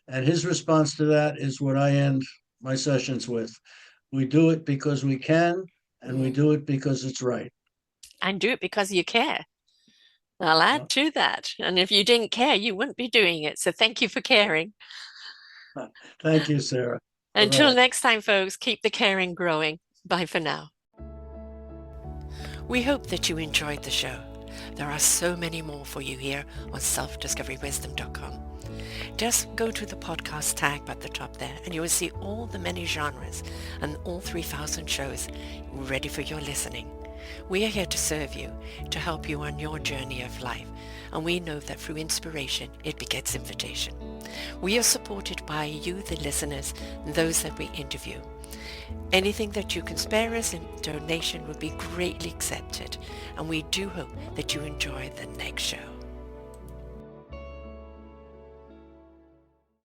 And his response to that is what I end my sessions with. We do it because we can, and we Mm. do it because it's right. And do it because you care. I'll add to that. And if you didn't care, you wouldn't be doing it. So thank you for caring. Thank you, Sarah. Bye Until bye. next time, folks, keep the caring growing. Bye for now. We hope that you enjoyed the show. There are so many more for you here on selfdiscoverywisdom.com. Just go to the podcast tag at the top there and you will see all the many genres and all 3,000 shows ready for your listening. We are here to serve you, to help you on your journey of life, and we know that through inspiration it begets invitation. We are supported by you, the listeners, and those that we interview. Anything that you can spare us in donation would be greatly accepted, and we do hope that you enjoy the next show.